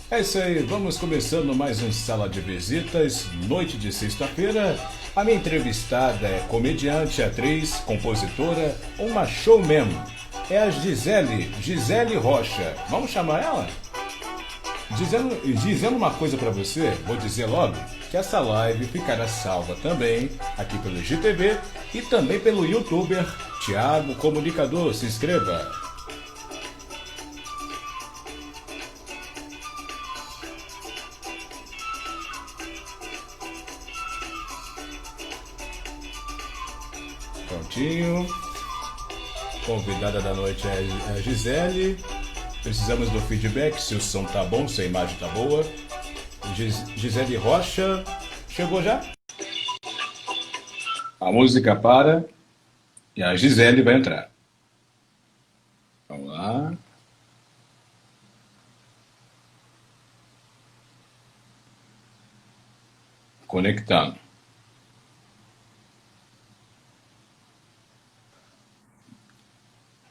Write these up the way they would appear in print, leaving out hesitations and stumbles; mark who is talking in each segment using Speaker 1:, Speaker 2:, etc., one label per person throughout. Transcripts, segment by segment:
Speaker 1: É isso aí, vamos começando mais um Sala de Visitas, noite de sexta-feira. A minha entrevistada é comediante, atriz, compositora, uma showman. É a Gisele Rocha. Vamos chamar ela? Dizendo uma coisa pra você, vou dizer logo que essa live ficará salva também aqui pelo GTV e também pelo youtuber Thiago Comunicador. Se inscreva! Prontinho. Convidada da noite é a Gisele. Precisamos do feedback, se o som tá bom, se a imagem tá boa. Gisele Rocha, chegou já? A música para e a Gisele vai entrar. Vamos lá. Conectando.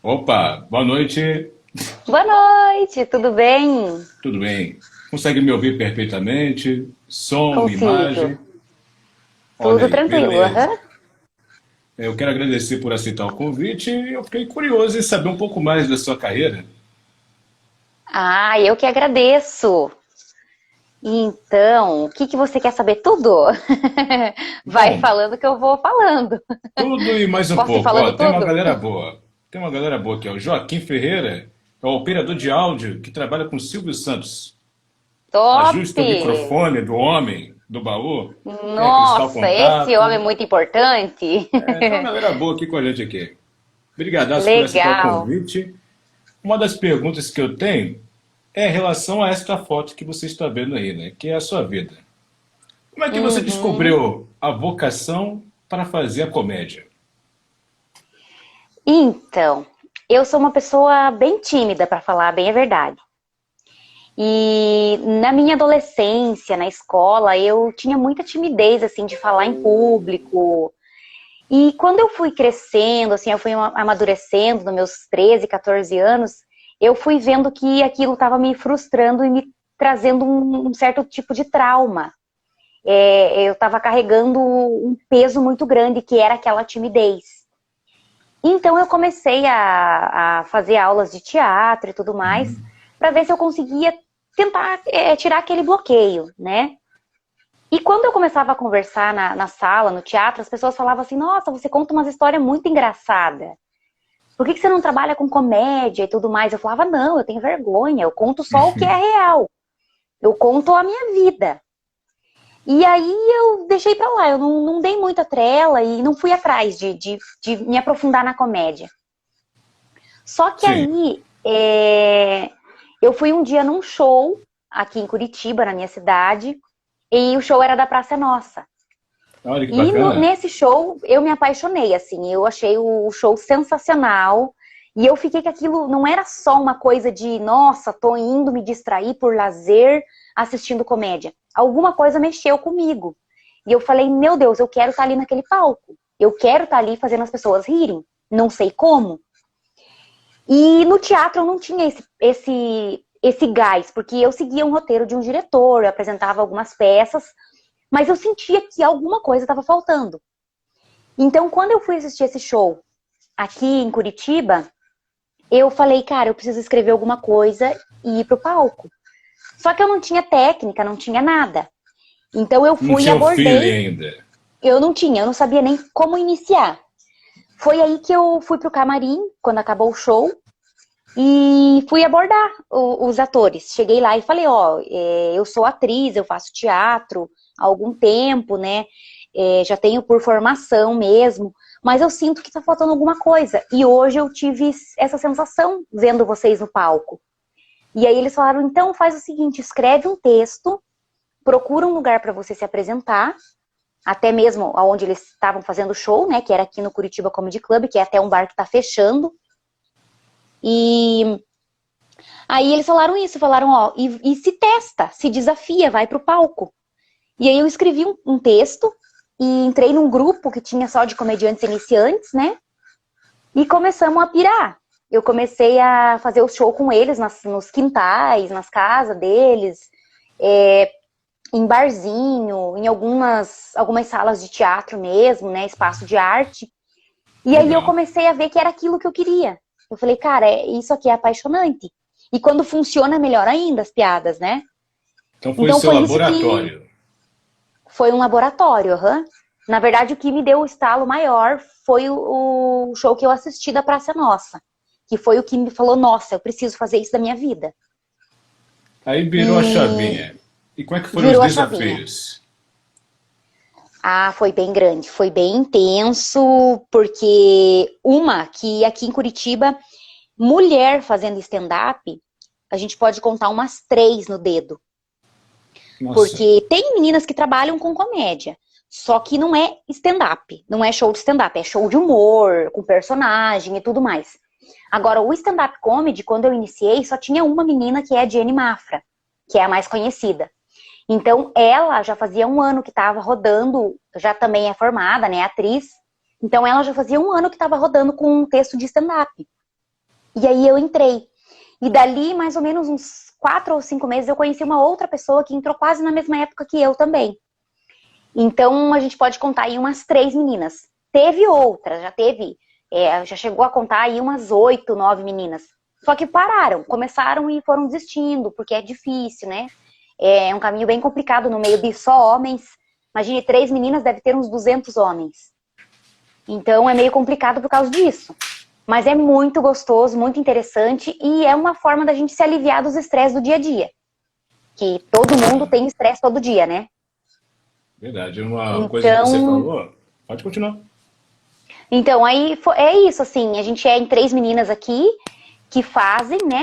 Speaker 1: Opa, boa noite.
Speaker 2: Boa noite, tudo bem?
Speaker 1: Tudo bem? Consegue me ouvir perfeitamente? Som,
Speaker 2: Consigo.
Speaker 1: imagem? Olha
Speaker 2: Tudo
Speaker 1: aí,
Speaker 2: tranquilo,
Speaker 1: beleza.
Speaker 2: aham.
Speaker 1: Eu quero agradecer por aceitar o convite e eu fiquei curioso em saber um pouco mais da sua carreira.
Speaker 2: Ah, eu que agradeço. Então, o que que você quer saber? Tudo? Vai
Speaker 1: Bom,
Speaker 2: falando que eu vou falando.
Speaker 1: tudo e mais um
Speaker 2: Posso ir
Speaker 1: pouco. Ó,
Speaker 2: falando
Speaker 1: tem uma
Speaker 2: tudo?
Speaker 1: galera boa. Tem uma galera boa aqui, ó. O Joaquim Ferreira é o operador de áudio que trabalha com Silvio Santos.
Speaker 2: Top!
Speaker 1: Ajusta o microfone do homem, do baú, tem a cristal
Speaker 2: Nossa, esse homem é
Speaker 1: contato.
Speaker 2: muito importante.
Speaker 1: Tem uma galera boa aqui com a gente aqui. Obrigadaço por aceitar o
Speaker 2: Legal.
Speaker 1: convite. Uma das perguntas que eu tenho é em relação a esta foto que você está vendo aí, né? Que é a sua vida. Como é que você
Speaker 2: Uhum.
Speaker 1: descobriu a vocação para fazer a comédia?
Speaker 2: Então, eu sou uma pessoa bem tímida, para falar bem a verdade. E na minha adolescência, na escola, eu tinha muita timidez, assim, de falar em público. E quando eu fui crescendo, assim, eu fui amadurecendo nos meus 13, 14 anos, eu fui vendo que aquilo estava me frustrando e me trazendo um certo tipo de trauma. Eu estava carregando um peso muito grande, que era aquela timidez. Então eu comecei a fazer aulas de teatro e tudo mais, para ver se eu conseguia tentar tirar aquele bloqueio, né? E quando eu começava a conversar na sala, no teatro, as pessoas falavam assim, nossa, você conta umas histórias muito engraçadas. Por que você não trabalha com comédia e tudo mais? Eu falava, não, eu tenho vergonha, eu conto só o que é real. Eu conto a minha vida. E aí eu deixei pra lá, eu não dei muita trela e não fui atrás de me aprofundar na comédia. Só que
Speaker 1: Sim.
Speaker 2: aí eu fui um dia num show aqui em Curitiba, na minha cidade, e o show era da Praça é Nossa.
Speaker 1: Olha que
Speaker 2: E
Speaker 1: bacana.
Speaker 2: nesse show eu me apaixonei, assim, eu achei o show sensacional. E eu fiquei que aquilo não era só uma coisa de, nossa, tô indo me distrair por lazer assistindo comédia. Alguma coisa mexeu comigo. E eu falei, meu Deus, eu quero estar ali naquele palco. Eu quero estar ali fazendo as pessoas rirem. Não sei como. E no teatro eu não tinha esse gás, porque eu seguia um roteiro de um diretor, eu apresentava algumas peças, mas eu sentia que alguma coisa estava faltando. Então, quando eu fui assistir esse show aqui em Curitiba, eu falei, cara, eu preciso escrever alguma coisa e ir pro palco. Só que eu não tinha técnica, não tinha nada. Então eu
Speaker 1: Não
Speaker 2: fui e
Speaker 1: tinha o feeling
Speaker 2: abordei,
Speaker 1: ainda.
Speaker 2: eu não sabia nem como iniciar. Foi aí que eu fui pro camarim, quando acabou o show, e fui abordar os atores. Cheguei lá e falei, ó, eu sou atriz, eu faço teatro há algum tempo, né? Já tenho por formação mesmo, mas eu sinto que tá faltando alguma coisa. E hoje eu tive essa sensação vendo vocês no palco. E aí eles falaram, então faz o seguinte, escreve um texto, procura um lugar para você se apresentar, até mesmo onde eles estavam fazendo o show, né? Que era aqui no Curitiba Comedy Club, que é até um bar que tá fechando. E aí eles falaram isso, falaram, ó, e se testa, se desafia, vai pro palco. E aí eu escrevi um texto e entrei num grupo que tinha só de comediantes iniciantes, né? E começamos a pirar. eu comecei a fazer o show com eles nos quintais, nas casas deles, em barzinho, em algumas salas de teatro mesmo, né, espaço de arte. E aí eu
Speaker 1: Legal.
Speaker 2: comecei a ver que era aquilo que eu queria. Eu falei, cara, isso aqui é apaixonante. E quando funciona, melhor ainda as piadas, né?
Speaker 1: Então foi
Speaker 2: Então
Speaker 1: seu
Speaker 2: foi isso que
Speaker 1: laboratório.
Speaker 2: foi um laboratório, aham. Na verdade, o que me deu o estalo maior foi o show que eu assisti da Praça Nossa. Que foi o que me falou, nossa, eu preciso fazer isso da minha vida.
Speaker 1: Aí virou a
Speaker 2: E
Speaker 1: chavinha. E como é que foram os
Speaker 2: virou a chavinha.
Speaker 1: desafios?
Speaker 2: Ah, foi bem grande, foi bem intenso, porque que aqui em Curitiba, mulher fazendo stand-up, a gente pode contar umas 3 no dedo.
Speaker 1: Nossa,
Speaker 2: Porque tem meninas que trabalham com comédia, só que não é stand-up, não é show de stand-up, é show de humor, com personagem e tudo mais. Agora, o stand-up comedy, quando eu iniciei, só tinha uma menina que é a Jenny Mafra, que é a mais conhecida. Então, ela já fazia 1 ano que estava rodando, já também é formada, né, atriz. Então, ela já fazia 1 ano que estava rodando com um texto de stand-up. E aí eu entrei. E dali, mais ou menos uns 4 ou 5 meses, eu conheci uma outra pessoa que entrou quase na mesma época que eu também. Então, a gente pode contar aí umas 3 meninas. Teve outras, já chegou a contar aí umas 8, 9 meninas. Só que pararam, começaram e foram desistindo, porque é difícil, né? É um caminho bem complicado no meio de só homens. Imagine, 3 meninas, deve ter uns 200 homens. Então, é meio complicado por causa disso. Mas é muito gostoso, muito interessante e é uma forma da gente se aliviar dos estresses do dia a dia. Que todo mundo tem estresse todo dia, né?
Speaker 1: verdade. Uma coisa que você
Speaker 2: Então,
Speaker 1: falou. Pode continuar.
Speaker 2: aí é isso, assim, a gente é em 3 meninas aqui que fazem, né?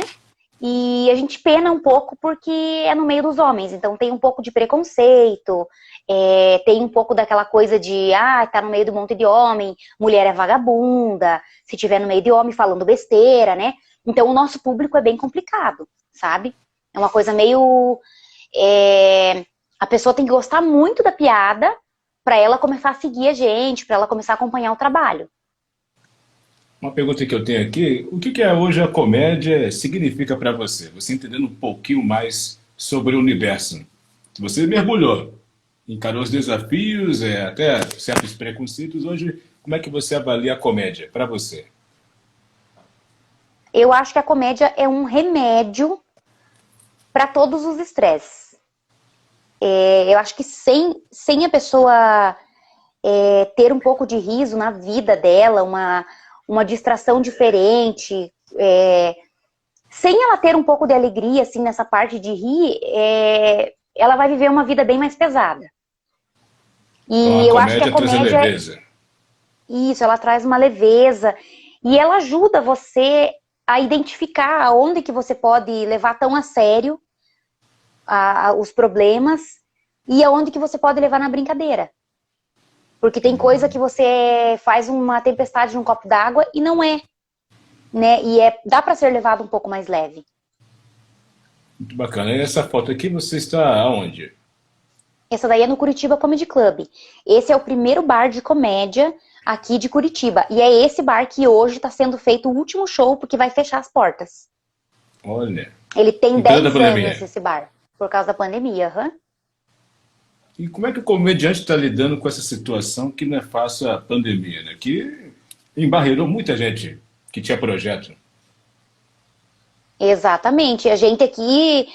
Speaker 2: E a gente pena um pouco porque é no meio dos homens, então tem um pouco de preconceito, tem um pouco daquela coisa de, tá no meio do monte de homem, mulher é vagabunda, se tiver no meio de homem falando besteira, né? Então o nosso público é bem complicado, sabe? É uma coisa meio... a pessoa tem que gostar muito da piada para ela começar a seguir a gente, para ela começar a acompanhar o trabalho.
Speaker 1: Uma pergunta que eu tenho aqui: o que é hoje a comédia significa para você? Você entendendo um pouquinho mais sobre o universo. Você mergulhou, encarou os desafios, até certos preconceitos. Hoje, como é que você avalia a comédia para você?
Speaker 2: Eu acho que a comédia é um remédio para todos os estresses. Eu acho que sem a pessoa ter um pouco de riso na vida dela, uma distração diferente, sem ela ter um pouco de alegria, assim, nessa parte de rir, ela vai viver uma vida bem mais pesada.
Speaker 1: Então
Speaker 2: E
Speaker 1: a
Speaker 2: eu acho que a
Speaker 1: comédia traz a
Speaker 2: comédia,
Speaker 1: leveza.
Speaker 2: isso, ela traz uma leveza, e ela ajuda você a identificar aonde que você pode levar tão a sério os problemas, e aonde que você pode levar na brincadeira. Porque tem coisa que você faz uma tempestade num copo d'água e não é, né? E dá para ser levado um pouco mais leve.
Speaker 1: Muito bacana. E essa foto aqui, você está aonde?
Speaker 2: Essa daí é no Curitiba Comedy Club. Esse é o primeiro bar de comédia aqui de Curitiba. E é esse bar que hoje está sendo feito o último show, porque vai fechar as portas.
Speaker 1: Olha,
Speaker 2: Ele tem
Speaker 1: em plena
Speaker 2: 10 anos,
Speaker 1: pandemia.
Speaker 2: esse bar, por causa da pandemia. Uhum.
Speaker 1: E como é que o comediante está lidando com essa situação que não é fácil a pandemia, né? Que embarreirou muita gente que tinha projeto.
Speaker 2: Exatamente. A gente aqui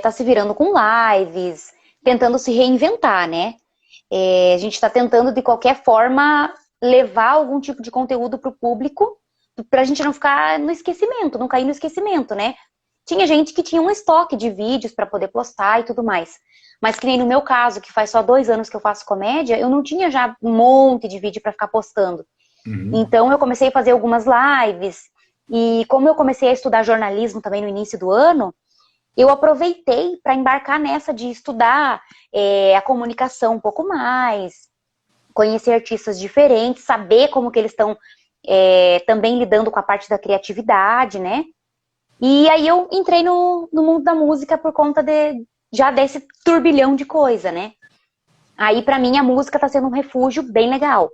Speaker 2: tá se virando com lives, tentando se reinventar, né? A gente está tentando, de qualquer forma, levar algum tipo de conteúdo para o público, para a gente não ficar no esquecimento, não cair no esquecimento, né? Tinha gente que tinha um estoque de vídeos para poder postar e tudo mais. Mas que nem no meu caso, que faz só 2 anos que eu faço comédia, eu não tinha já um monte de vídeo para ficar postando.
Speaker 1: Uhum.
Speaker 2: Então eu comecei a fazer algumas lives, e como eu comecei a estudar jornalismo também no início do ano, eu aproveitei para embarcar nessa de estudar a comunicação um pouco mais, conhecer artistas diferentes, saber como que eles estão também lidando com a parte da criatividade, né? E aí eu entrei no mundo da música por conta já desse turbilhão de coisa, né? Aí para mim a música está sendo um refúgio bem legal.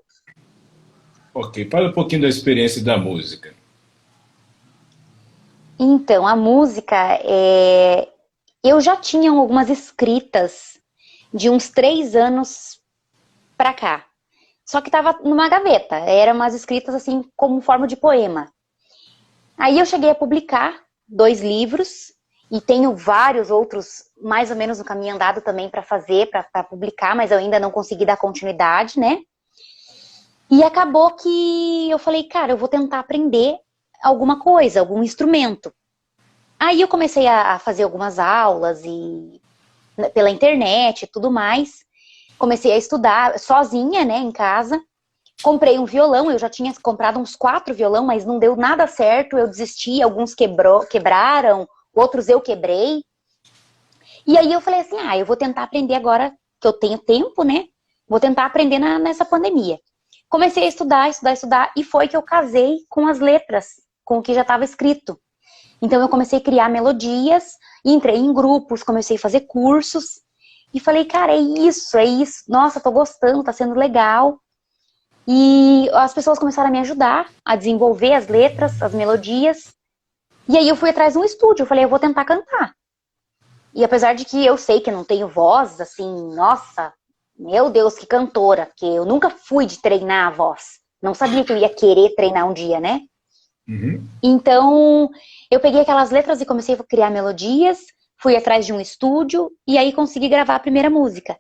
Speaker 1: Ok, fala um pouquinho da experiência da música.
Speaker 2: Então, a música, eu já tinha algumas escritas de uns 3 anos pra cá. Só que tava numa gaveta, eram umas escritas assim, como forma de poema. Aí eu cheguei a publicar 2 livros, e tenho vários outros, mais ou menos no caminho andado também para fazer, para publicar, mas eu ainda não consegui dar continuidade, né? E acabou que eu falei, cara, eu vou tentar aprender alguma coisa, algum instrumento. Aí eu comecei a fazer algumas aulas pela internet e tudo mais. Comecei a estudar sozinha, né, em casa. Comprei um violão, eu já tinha comprado uns 4 violão, mas não deu nada certo, eu desisti, alguns quebraram, outros eu quebrei. E aí eu falei assim, eu vou tentar aprender agora que eu tenho tempo, né? Vou tentar aprender nessa pandemia. Comecei a estudar, e foi que eu casei com as letras, com o que já estava escrito. Então eu comecei a criar melodias, entrei em grupos, comecei a fazer cursos, e falei, cara, é isso, nossa, tô gostando, tá sendo legal. E as pessoas começaram a me ajudar a desenvolver as letras, as melodias, e aí eu fui atrás de um estúdio, eu falei, eu vou tentar cantar. E apesar de que eu sei que não tenho voz, assim, nossa, meu Deus, que cantora, porque eu nunca fui de treinar a voz. Não sabia que eu ia querer treinar um dia, né?
Speaker 1: Uhum.
Speaker 2: Então, eu peguei aquelas letras e comecei a criar melodias, fui atrás de um estúdio e aí consegui gravar a primeira música.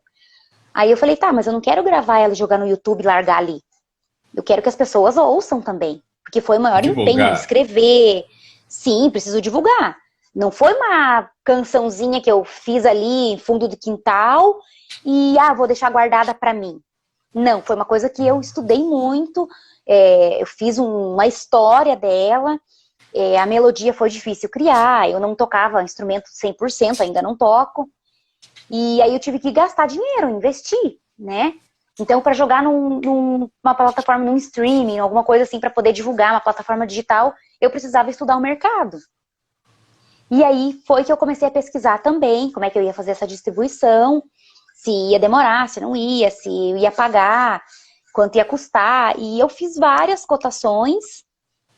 Speaker 2: Aí eu falei, tá, mas eu não quero gravar ela e jogar no YouTube e largar ali. Eu quero que as pessoas ouçam também, porque foi o maior empenho,
Speaker 1: Divulgar.
Speaker 2: escrever. Sim, preciso divulgar. Não foi uma cançãozinha que eu fiz ali em fundo do quintal e, vou deixar guardada pra mim. Não, foi uma coisa que eu estudei muito, eu fiz uma história dela, a melodia foi difícil criar, eu não tocava instrumento 100%, ainda não toco, e aí eu tive que gastar dinheiro, investir, né? Então, para jogar numa plataforma, num streaming, alguma coisa assim, para poder divulgar uma plataforma digital, eu precisava estudar o mercado. E aí foi que eu comecei a pesquisar também como é que eu ia fazer essa distribuição, se ia demorar, se não ia, se eu ia pagar, quanto ia custar. E eu fiz várias cotações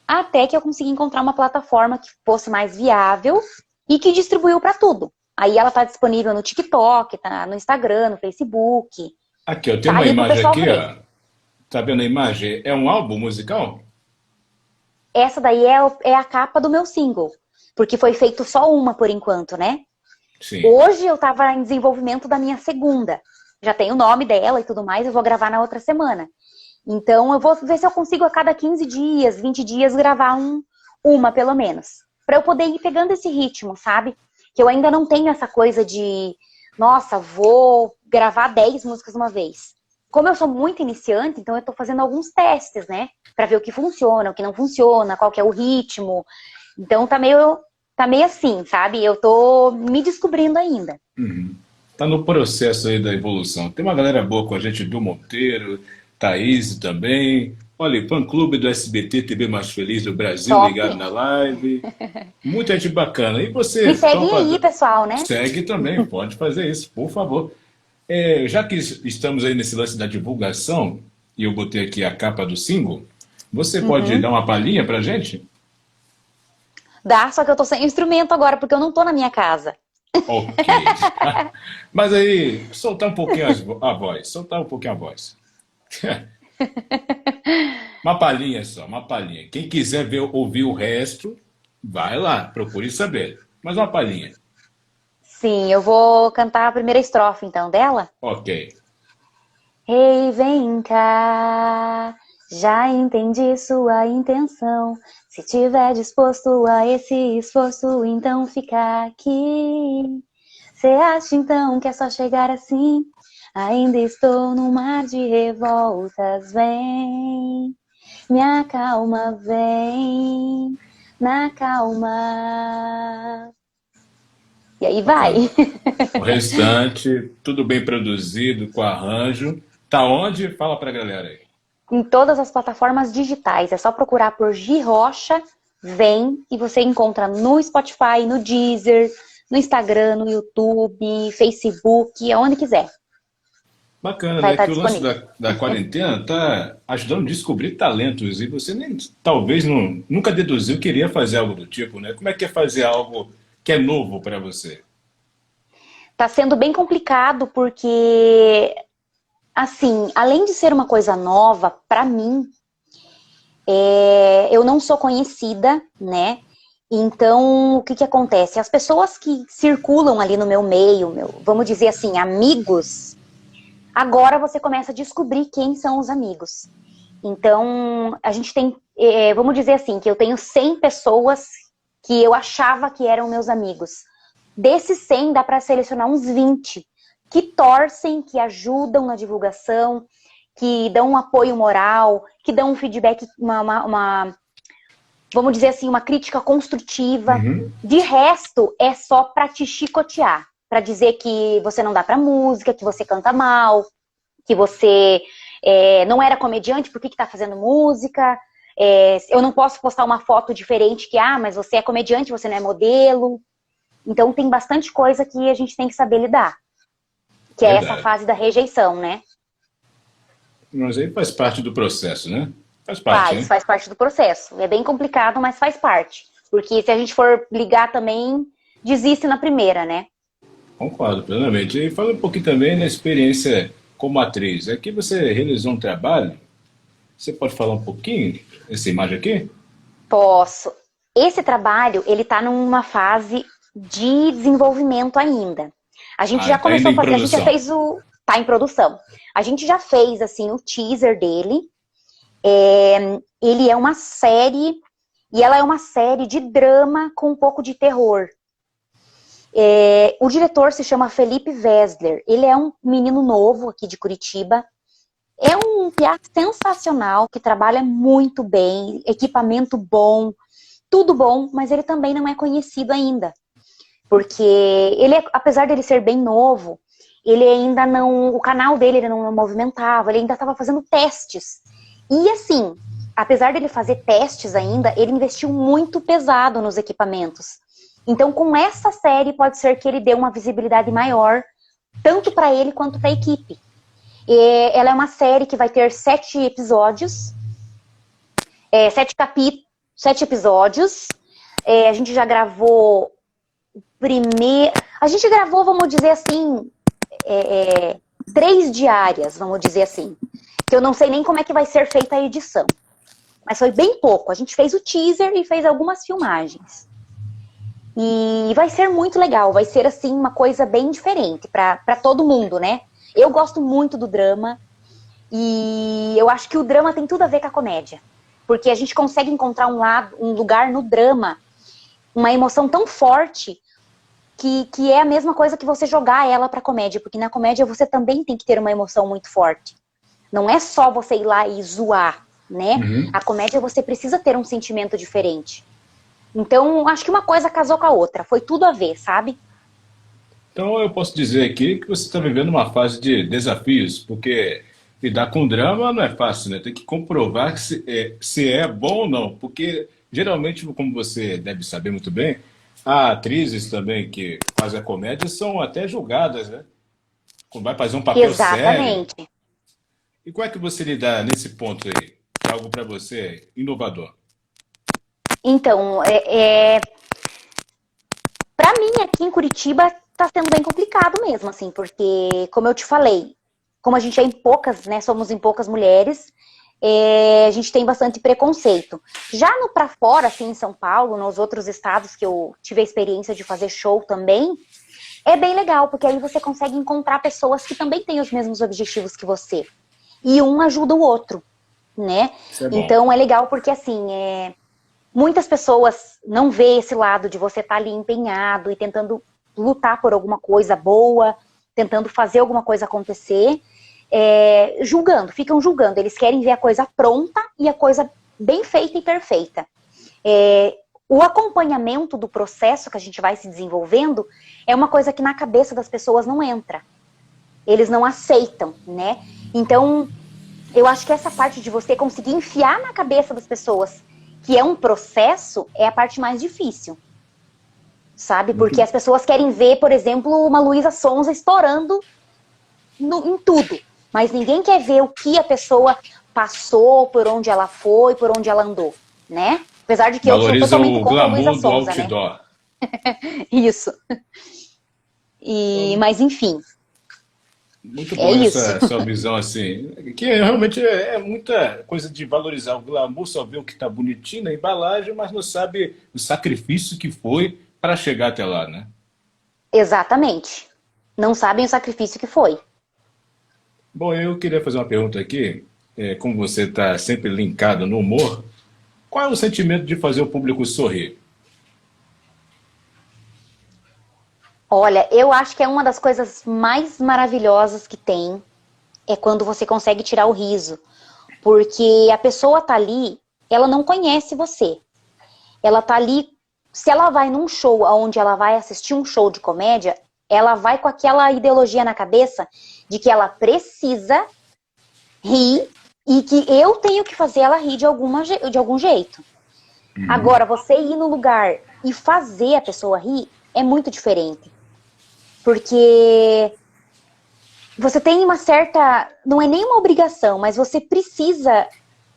Speaker 2: até que eu consegui encontrar uma plataforma que fosse mais viável e que distribuiu para tudo. Aí ela está disponível no TikTok, tá no Instagram, no Facebook,
Speaker 1: Aqui, eu tenho
Speaker 2: tá
Speaker 1: uma
Speaker 2: ali pro
Speaker 1: imagem
Speaker 2: pessoal
Speaker 1: aqui,
Speaker 2: ver.
Speaker 1: ó. Tá vendo a imagem? É um álbum musical?
Speaker 2: Essa daí é a capa do meu single, porque foi feito só uma por enquanto, né?
Speaker 1: Sim.
Speaker 2: Hoje eu estava em desenvolvimento da minha segunda. Já tem o nome dela e tudo mais, eu vou gravar na outra semana. Então eu vou ver se eu consigo a cada 15 dias, 20 dias gravar uma pelo menos. Pra eu poder ir pegando esse ritmo, sabe? Que eu ainda não tenho essa coisa de, nossa, vou gravar 10 músicas uma vez. Como eu sou muito iniciante, então eu tô fazendo alguns testes, né? Pra ver o que funciona, o que não funciona, qual que é o ritmo. Então tá meio assim, sabe? Eu tô me descobrindo ainda.
Speaker 1: Uhum. Tá no processo aí da evolução. Tem uma galera boa com a gente, do Monteiro, Thaís também. Olha, fã-clube do SBT TV Mais Feliz do Brasil
Speaker 2: Top.
Speaker 1: ligado na live. Muita gente bacana. E
Speaker 2: Me
Speaker 1: você,
Speaker 2: seguem aí, pessoal, né?
Speaker 1: segue também, pode fazer isso, por favor. Já que estamos aí nesse lance da divulgação, e eu botei aqui a capa do single, você pode dar
Speaker 2: Uhum.
Speaker 1: uma palhinha pra gente?
Speaker 2: Dá, só que eu tô sem instrumento agora, porque eu não tô na minha casa.
Speaker 1: Ok. Mas aí, soltar um pouquinho a voz, soltar um pouquinho a voz. Uma palhinha só, uma palhinha. Quem quiser ouvir o resto, vai lá, procure saber. Mas uma palhinha.
Speaker 2: Sim, eu vou cantar a primeira estrofe, então, dela.
Speaker 1: Ok.
Speaker 2: Ei, vem cá, já entendi sua intenção. Se tiver disposto a esse esforço, então fica aqui. Cê acha então que é só chegar assim? Ainda estou no mar de revoltas, vem, me acalma, vem, na calma. E aí
Speaker 1: Bacana.
Speaker 2: vai.
Speaker 1: O restante, tudo bem produzido, com arranjo. Tá onde? Fala pra galera aí.
Speaker 2: Em todas as plataformas digitais. É só procurar por Gi Rocha, vem, e você encontra no Spotify, no Deezer, no Instagram, no YouTube, Facebook, aonde quiser.
Speaker 1: Bacana,
Speaker 2: vai
Speaker 1: né?
Speaker 2: estar
Speaker 1: Que o lance
Speaker 2: disponível.
Speaker 1: da quarentena tá ajudando a descobrir talentos e você nem, talvez nunca deduziu que queria fazer algo do tipo, né? Como é que é fazer algo que é novo para você?
Speaker 2: Tá sendo bem complicado porque, assim, além de ser uma coisa nova, para mim, eu não sou conhecida, né? Então, o que que acontece? As pessoas que circulam ali no meu meio, vamos dizer assim, amigos, agora você começa a descobrir quem são os amigos. Então, a gente tem, vamos dizer assim, que eu tenho 100 pessoas que eu achava que eram meus amigos. Desses 100, dá para selecionar uns 20 que torcem, que ajudam na divulgação, que dão um apoio moral, que dão um feedback, vamos dizer assim, uma crítica construtiva.
Speaker 1: Uhum.
Speaker 2: De resto, é só para te chicotear, para dizer que você não dá para música, que você canta mal, que você não era comediante, por que tá fazendo música? Eu não posso postar uma foto diferente que, mas você é comediante, você não é modelo. Então tem bastante coisa que a gente tem que saber lidar, que é essa
Speaker 1: Verdade.
Speaker 2: fase da rejeição, né?
Speaker 1: Mas aí faz parte do processo, né? Faz parte,
Speaker 2: Faz,
Speaker 1: hein?
Speaker 2: faz parte do processo. É bem complicado, mas faz parte. Porque se a gente for ligar também, desiste na primeira, né?
Speaker 1: Concordo plenamente. E fala um pouquinho também da experiência como atriz. Aqui você realizou um trabalho. Você pode falar um pouquinho dessa imagem aqui?
Speaker 2: Posso. Esse trabalho, ele tá numa fase de desenvolvimento ainda. A gente
Speaker 1: Ah,
Speaker 2: já
Speaker 1: está ainda
Speaker 2: começou a
Speaker 1: em
Speaker 2: fazer, a gente já
Speaker 1: produção.
Speaker 2: fez tá em produção. A gente já fez, assim, o teaser dele. Ele é uma série, e ela é uma série de drama com um pouco de terror. O diretor se chama Felipe Wesler. Ele é um menino novo aqui de Curitiba. É um piá sensacional, que trabalha muito bem, equipamento bom, tudo bom, mas ele também não é conhecido ainda. Porque ele, apesar dele ser bem novo, ele ainda não, o canal dele ele não movimentava, ele ainda estava fazendo testes. E assim, apesar dele fazer testes ainda, ele investiu muito pesado nos equipamentos. Então, com essa série, pode ser que ele dê uma visibilidade maior, tanto para ele quanto para a equipe. Ela é uma série que vai ter 7 episódios, 7 capítulos, 7 episódios. A gente já gravou primeiro. A gente gravou, vamos dizer assim, 3 diárias, vamos dizer assim. Que eu não sei nem como é que vai ser feita a edição. Mas foi bem pouco. A gente fez o teaser e fez algumas filmagens. E vai ser muito legal. Vai ser, assim, uma coisa bem diferente para todo mundo, né? Eu gosto muito do drama. E eu acho que o drama tem tudo a ver com a comédia. Porque a gente consegue encontrar um lugar no drama, uma emoção tão forte, que é a mesma coisa que você jogar ela pra comédia. Porque na comédia você também tem que ter uma emoção muito forte. Não é só você ir lá e zoar, né?
Speaker 1: Uhum.
Speaker 2: A comédia você precisa ter um sentimento diferente. Então, acho que uma coisa casou com a outra. Foi tudo a ver, sabe?
Speaker 1: Então eu posso dizer aqui que você está vivendo uma fase de desafios, porque lidar com drama não é fácil, né? Tem que comprovar que se é bom ou não, porque geralmente, como você deve saber muito bem, há atrizes também que fazem a comédia são até julgadas, né? Quando vai fazer um papel sério.
Speaker 2: Exatamente.
Speaker 1: E como é que você lida nesse ponto aí? Que é algo para você inovador.
Speaker 2: Então, pra mim aqui em Curitiba tá sendo bem complicado mesmo, assim, porque, como eu te falei, como a gente é em poucas, né, somos em poucas mulheres, a gente tem bastante preconceito. Já no pra fora, assim, em São Paulo, nos outros estados que eu tive a experiência de fazer show também, é bem legal, porque aí você consegue encontrar pessoas que também têm os mesmos objetivos que você. E um ajuda o outro, né?
Speaker 1: Isso é bom.
Speaker 2: Então é legal porque, assim, muitas pessoas não vê esse lado de você estar ali empenhado e tentando lutar por alguma coisa boa, tentando fazer alguma coisa acontecer, julgando, ficam julgando. Eles querem ver a coisa pronta e a coisa bem feita e perfeita. O acompanhamento do processo que a gente vai se desenvolvendo é uma coisa que na cabeça das pessoas não entra. Eles não aceitam, né? Então, eu acho que essa parte de você conseguir enfiar na cabeça das pessoas que é um processo é a parte mais difícil. Sabe? Porque as pessoas querem ver, por exemplo, uma Luísa Sonza estourando em tudo. mas ninguém quer ver o que a pessoa passou, por onde ela foi, por onde ela andou, né? Apesar de que eu sou
Speaker 1: Valoriza
Speaker 2: totalmente
Speaker 1: o
Speaker 2: contra a Luísa
Speaker 1: glamour do
Speaker 2: Sonza, né?
Speaker 1: outdoor.
Speaker 2: Isso.
Speaker 1: Então,
Speaker 2: Mas enfim,
Speaker 1: muito
Speaker 2: é
Speaker 1: bom
Speaker 2: isso.
Speaker 1: essa sua visão assim, que realmente é muita coisa de valorizar o glamour, só vê o que está bonitinho na embalagem, mas não sabe o sacrifício que foi para chegar até lá, né?
Speaker 2: Exatamente. Não sabem o sacrifício que foi.
Speaker 1: Bom, eu queria fazer uma pergunta aqui, como você está sempre linkado no humor, qual é o sentimento de fazer o público sorrir?
Speaker 2: Olha, eu acho que é uma das coisas mais maravilhosas que tem, é quando você consegue tirar o riso. Porque a pessoa tá ali, ela não conhece você. Ela tá ali, se ela vai num show onde ela vai assistir um show de comédia, ela vai com aquela ideologia na cabeça de que ela precisa rir e que eu tenho que fazer ela rir de algum jeito. Agora, você ir no lugar e fazer a pessoa rir é muito diferente. Porque você tem uma certa, não é nem uma obrigação, mas você precisa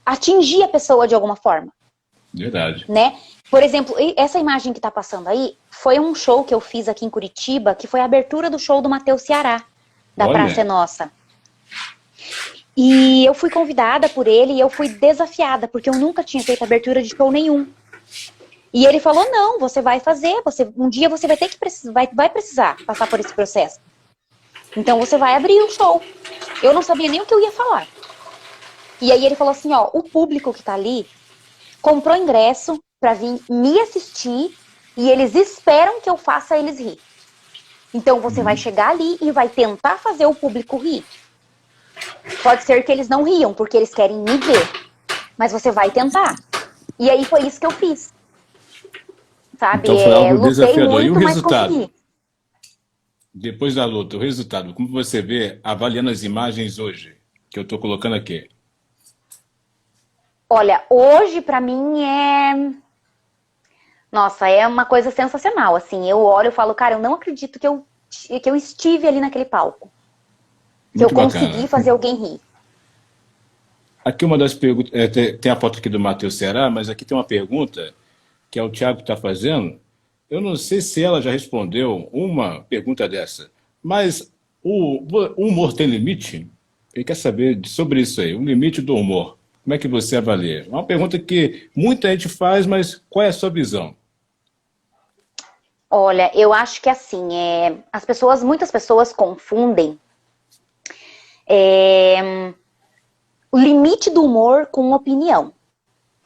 Speaker 2: atingir a pessoa de alguma forma,
Speaker 1: Verdade.
Speaker 2: né? Por exemplo, essa imagem que tá passando aí foi um show que eu fiz aqui em Curitiba, que foi a abertura do show do Matheus Ceará, da Praça é
Speaker 1: Olha,
Speaker 2: Nossa. E eu fui convidada por ele e eu fui desafiada, porque eu nunca tinha feito abertura de show nenhum. E ele falou, não, você vai fazer, um dia você vai ter que vai precisar passar por esse processo. Então você vai abrir o show. Eu não sabia nem o que eu ia falar. E aí ele falou assim, ó, o público que tá ali comprou ingresso pra vir me assistir e eles esperam que eu faça eles rir. Então você vai chegar ali e vai tentar fazer o público rir. Pode ser que eles não riam, porque eles querem me ver. Mas você vai tentar. E aí foi isso que eu fiz. Sabe?
Speaker 1: então foi algo
Speaker 2: Lutei
Speaker 1: desafiador. E o
Speaker 2: muito, mas
Speaker 1: resultado?
Speaker 2: consegui.
Speaker 1: Depois da luta, o resultado, como você vê avaliando as imagens hoje, que eu estou colocando aqui?
Speaker 2: Olha, hoje pra mim é... Nossa, é uma coisa sensacional, assim. Eu olho e falo, cara, eu não acredito que eu estive ali naquele palco. Que eu
Speaker 1: Muito
Speaker 2: consegui
Speaker 1: bacana.
Speaker 2: fazer alguém rir.
Speaker 1: Aqui uma das perguntas, tem a foto aqui do Matheus Ceará, mas aqui tem uma pergunta que é o Thiago que está fazendo. Eu não sei se ela já respondeu uma pergunta dessa, mas o humor tem limite? Ele quer saber sobre isso aí, o limite do humor. Como é que você avalia? É uma pergunta que muita gente faz, mas qual é a sua visão?
Speaker 2: Olha, eu acho que assim, muitas pessoas confundem o limite do humor com opinião.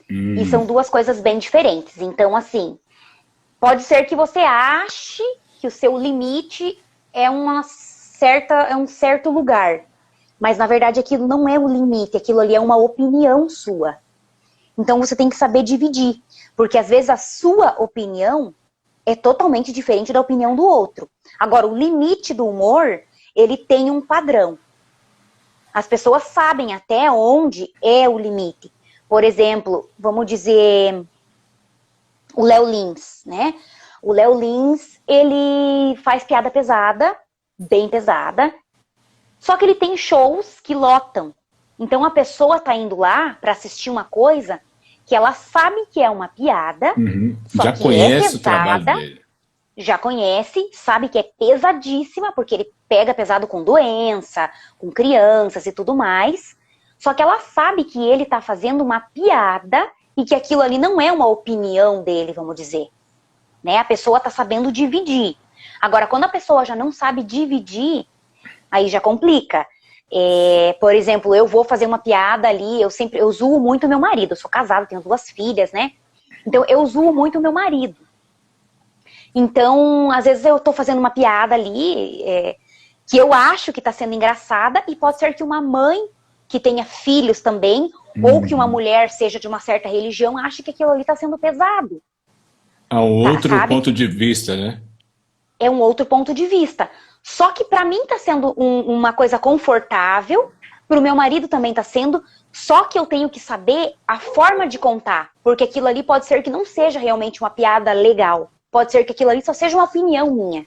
Speaker 2: E são duas coisas bem diferentes. Então, assim, pode ser que você ache que o seu limite é um certo lugar. Mas, na verdade, aquilo não é o limite. Aquilo ali é uma opinião sua. Então, você tem que saber dividir. Porque, às vezes, a sua opinião é totalmente diferente da opinião do outro. Agora, o limite do humor, ele tem um padrão. As pessoas sabem até onde é o limite. Por exemplo, vamos dizer, o Léo Lins, né? O Léo Lins, ele faz piada pesada, bem pesada, só que ele tem shows que lotam. Então a pessoa tá indo lá para assistir uma coisa que ela sabe que é uma piada, só
Speaker 1: Já
Speaker 2: que
Speaker 1: conhece
Speaker 2: é
Speaker 1: o trabalho
Speaker 2: pesada,
Speaker 1: dele.
Speaker 2: já conhece, sabe que é pesadíssima, porque ele pega pesado com doença, com crianças e tudo mais. Só que ela sabe que ele tá fazendo uma piada e que aquilo ali não é uma opinião dele, vamos dizer. Né? A pessoa tá sabendo dividir. Agora, quando a pessoa já não sabe dividir, aí já complica. Por exemplo, eu vou fazer uma piada ali, eu zoo muito meu marido. Eu sou casada, tenho 2 filhas, né? Então, eu zoo muito meu marido. Então, às vezes eu tô fazendo uma piada ali, que eu acho que tá sendo engraçada, e pode ser que uma mãe que tenha filhos também, ou que uma mulher seja de uma certa religião, ache que aquilo ali tá sendo pesado.
Speaker 1: Há um outro
Speaker 2: Sabe?
Speaker 1: ponto de vista, né?
Speaker 2: É um outro ponto de vista. Só que pra mim tá sendo uma coisa confortável, pro meu marido também tá sendo, só que eu tenho que saber a forma de contar, porque aquilo ali pode ser que não seja realmente uma piada legal. Pode ser que aquilo ali só seja uma opinião minha.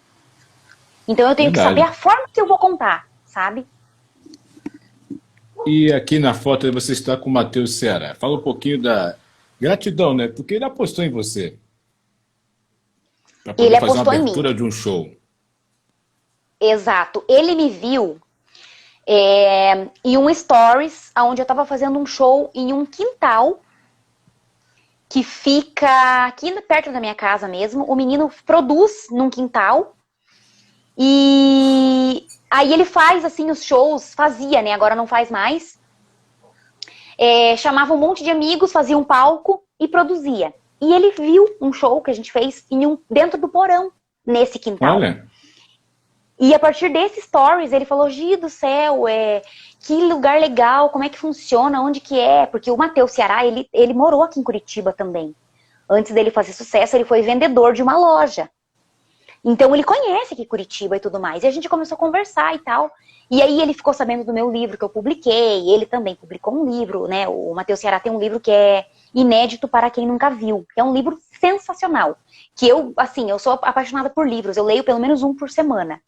Speaker 2: Então eu tenho que saber
Speaker 1: Verdade.
Speaker 2: a forma que eu vou contar, sabe?
Speaker 1: E aqui na foto você está com o Matheus Ceará. Fala um pouquinho da gratidão, né? Porque ele apostou em você para
Speaker 2: Ele
Speaker 1: poder fazer uma
Speaker 2: apostou em mim.
Speaker 1: abertura de um show.
Speaker 2: Exato. Ele me viu em um stories onde eu estava fazendo um show em um quintal que fica aqui perto da minha casa mesmo. O menino produz num quintal e aí ele faz assim os shows, fazia, né? Agora não faz mais. Chamava um monte de amigos, fazia um palco e produzia. E ele viu um show que a gente fez dentro do porão, nesse quintal.
Speaker 1: Olha,
Speaker 2: E a partir desses stories, ele falou, Gi do céu, que lugar legal, como é que funciona, onde que é? Porque o Matheus Ceará, ele morou aqui em Curitiba também. Antes dele fazer sucesso, ele foi vendedor de uma loja. Então ele conhece aqui Curitiba e tudo mais. E a gente começou a conversar e tal. E aí ele ficou sabendo do meu livro que eu publiquei. Ele também publicou um livro, né? O Matheus Ceará tem um livro que é inédito para quem nunca viu. É um livro sensacional. Que eu sou apaixonada por livros. Eu leio pelo menos um por semana.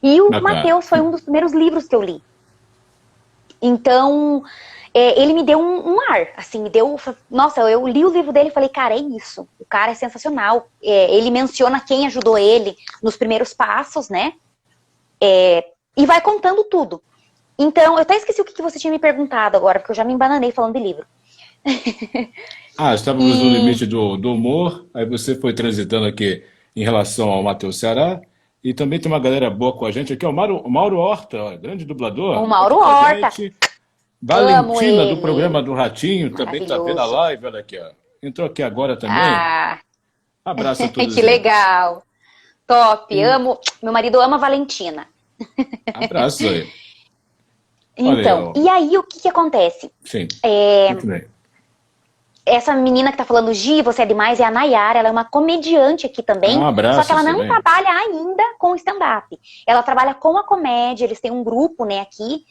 Speaker 2: E o
Speaker 1: bacana.
Speaker 2: Matheus foi um dos primeiros livros que eu li. Então, ele me deu um ar, assim, nossa, eu li o livro dele e falei, cara, é isso, o cara é sensacional. Ele menciona quem ajudou ele nos primeiros passos, né? E vai contando tudo. Então, eu até esqueci o que você tinha me perguntado agora, porque eu já me embananei falando de livro.
Speaker 1: Estávamos no limite do humor, aí você foi transitando aqui em relação ao Matheus Ceará, e também tem uma galera boa com a gente aqui, ó, o Mauro Horta, ó, grande dublador,
Speaker 2: O
Speaker 1: tá aqui
Speaker 2: Mauro
Speaker 1: com a
Speaker 2: Horta.
Speaker 1: gente.
Speaker 2: Amo
Speaker 1: Valentina, do
Speaker 2: ele.
Speaker 1: programa do Ratinho, também tá vendo a
Speaker 2: Maravilhoso.
Speaker 1: live, olha aqui, ó. Entrou aqui agora também.
Speaker 2: Ah,
Speaker 1: Abraço a todos
Speaker 2: que
Speaker 1: eles.
Speaker 2: legal. Top,
Speaker 1: E
Speaker 2: amo. Meu marido ama a Valentina.
Speaker 1: abraço aí. Olha aí,
Speaker 2: Então,
Speaker 1: ó.
Speaker 2: e aí o que acontece?
Speaker 1: Sim, muito bem.
Speaker 2: Essa menina que tá falando, Gi, você é demais, é a Nayara, ela é uma comediante aqui também, só que ela
Speaker 1: Abraços
Speaker 2: não
Speaker 1: também.
Speaker 2: trabalha ainda com stand-up. Ela trabalha com a comédia, eles têm um grupo, né, aqui,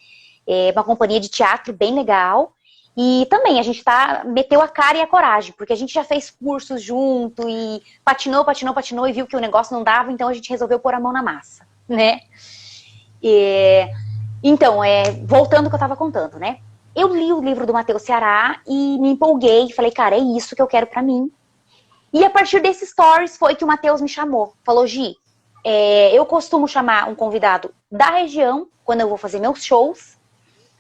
Speaker 2: uma companhia de teatro bem legal. E também a gente meteu a cara e a coragem, porque a gente já fez cursos junto e patinou e viu que o negócio não dava, então a gente resolveu pôr a mão na massa, né? Então, voltando ao que eu tava contando, né? Eu li o livro do Matheus Ceará e me empolguei, falei, cara, é isso que eu quero pra mim. E a partir desses stories foi que o Matheus me chamou. Falou, Gi, eu costumo chamar um convidado da região, quando eu vou fazer meus shows.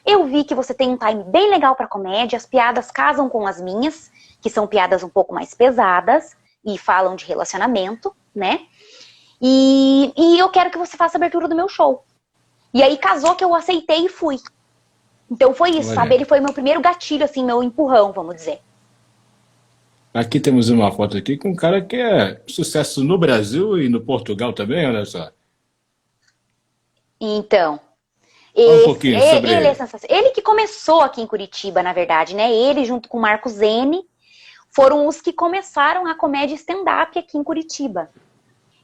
Speaker 2: Eu vi que você tem um time bem legal pra comédia, as piadas casam com as minhas, que são piadas um pouco mais pesadas e falam de relacionamento, né? E eu quero que você faça a abertura do meu show. E aí casou que eu aceitei e fui. Então foi isso, sabe?
Speaker 1: Olha,
Speaker 2: Ele foi meu primeiro gatilho, assim, meu empurrão, vamos dizer.
Speaker 1: aqui temos uma foto aqui com um cara que é sucesso no Brasil e no Portugal também, olha só.
Speaker 2: Então,
Speaker 1: Fala um pouquinho sobre
Speaker 2: ele é
Speaker 1: ele.
Speaker 2: sensacional. Ele que começou aqui em Curitiba, na verdade, né? Ele, junto com o Marco Zene, foram os que começaram a comédia stand-up aqui em Curitiba.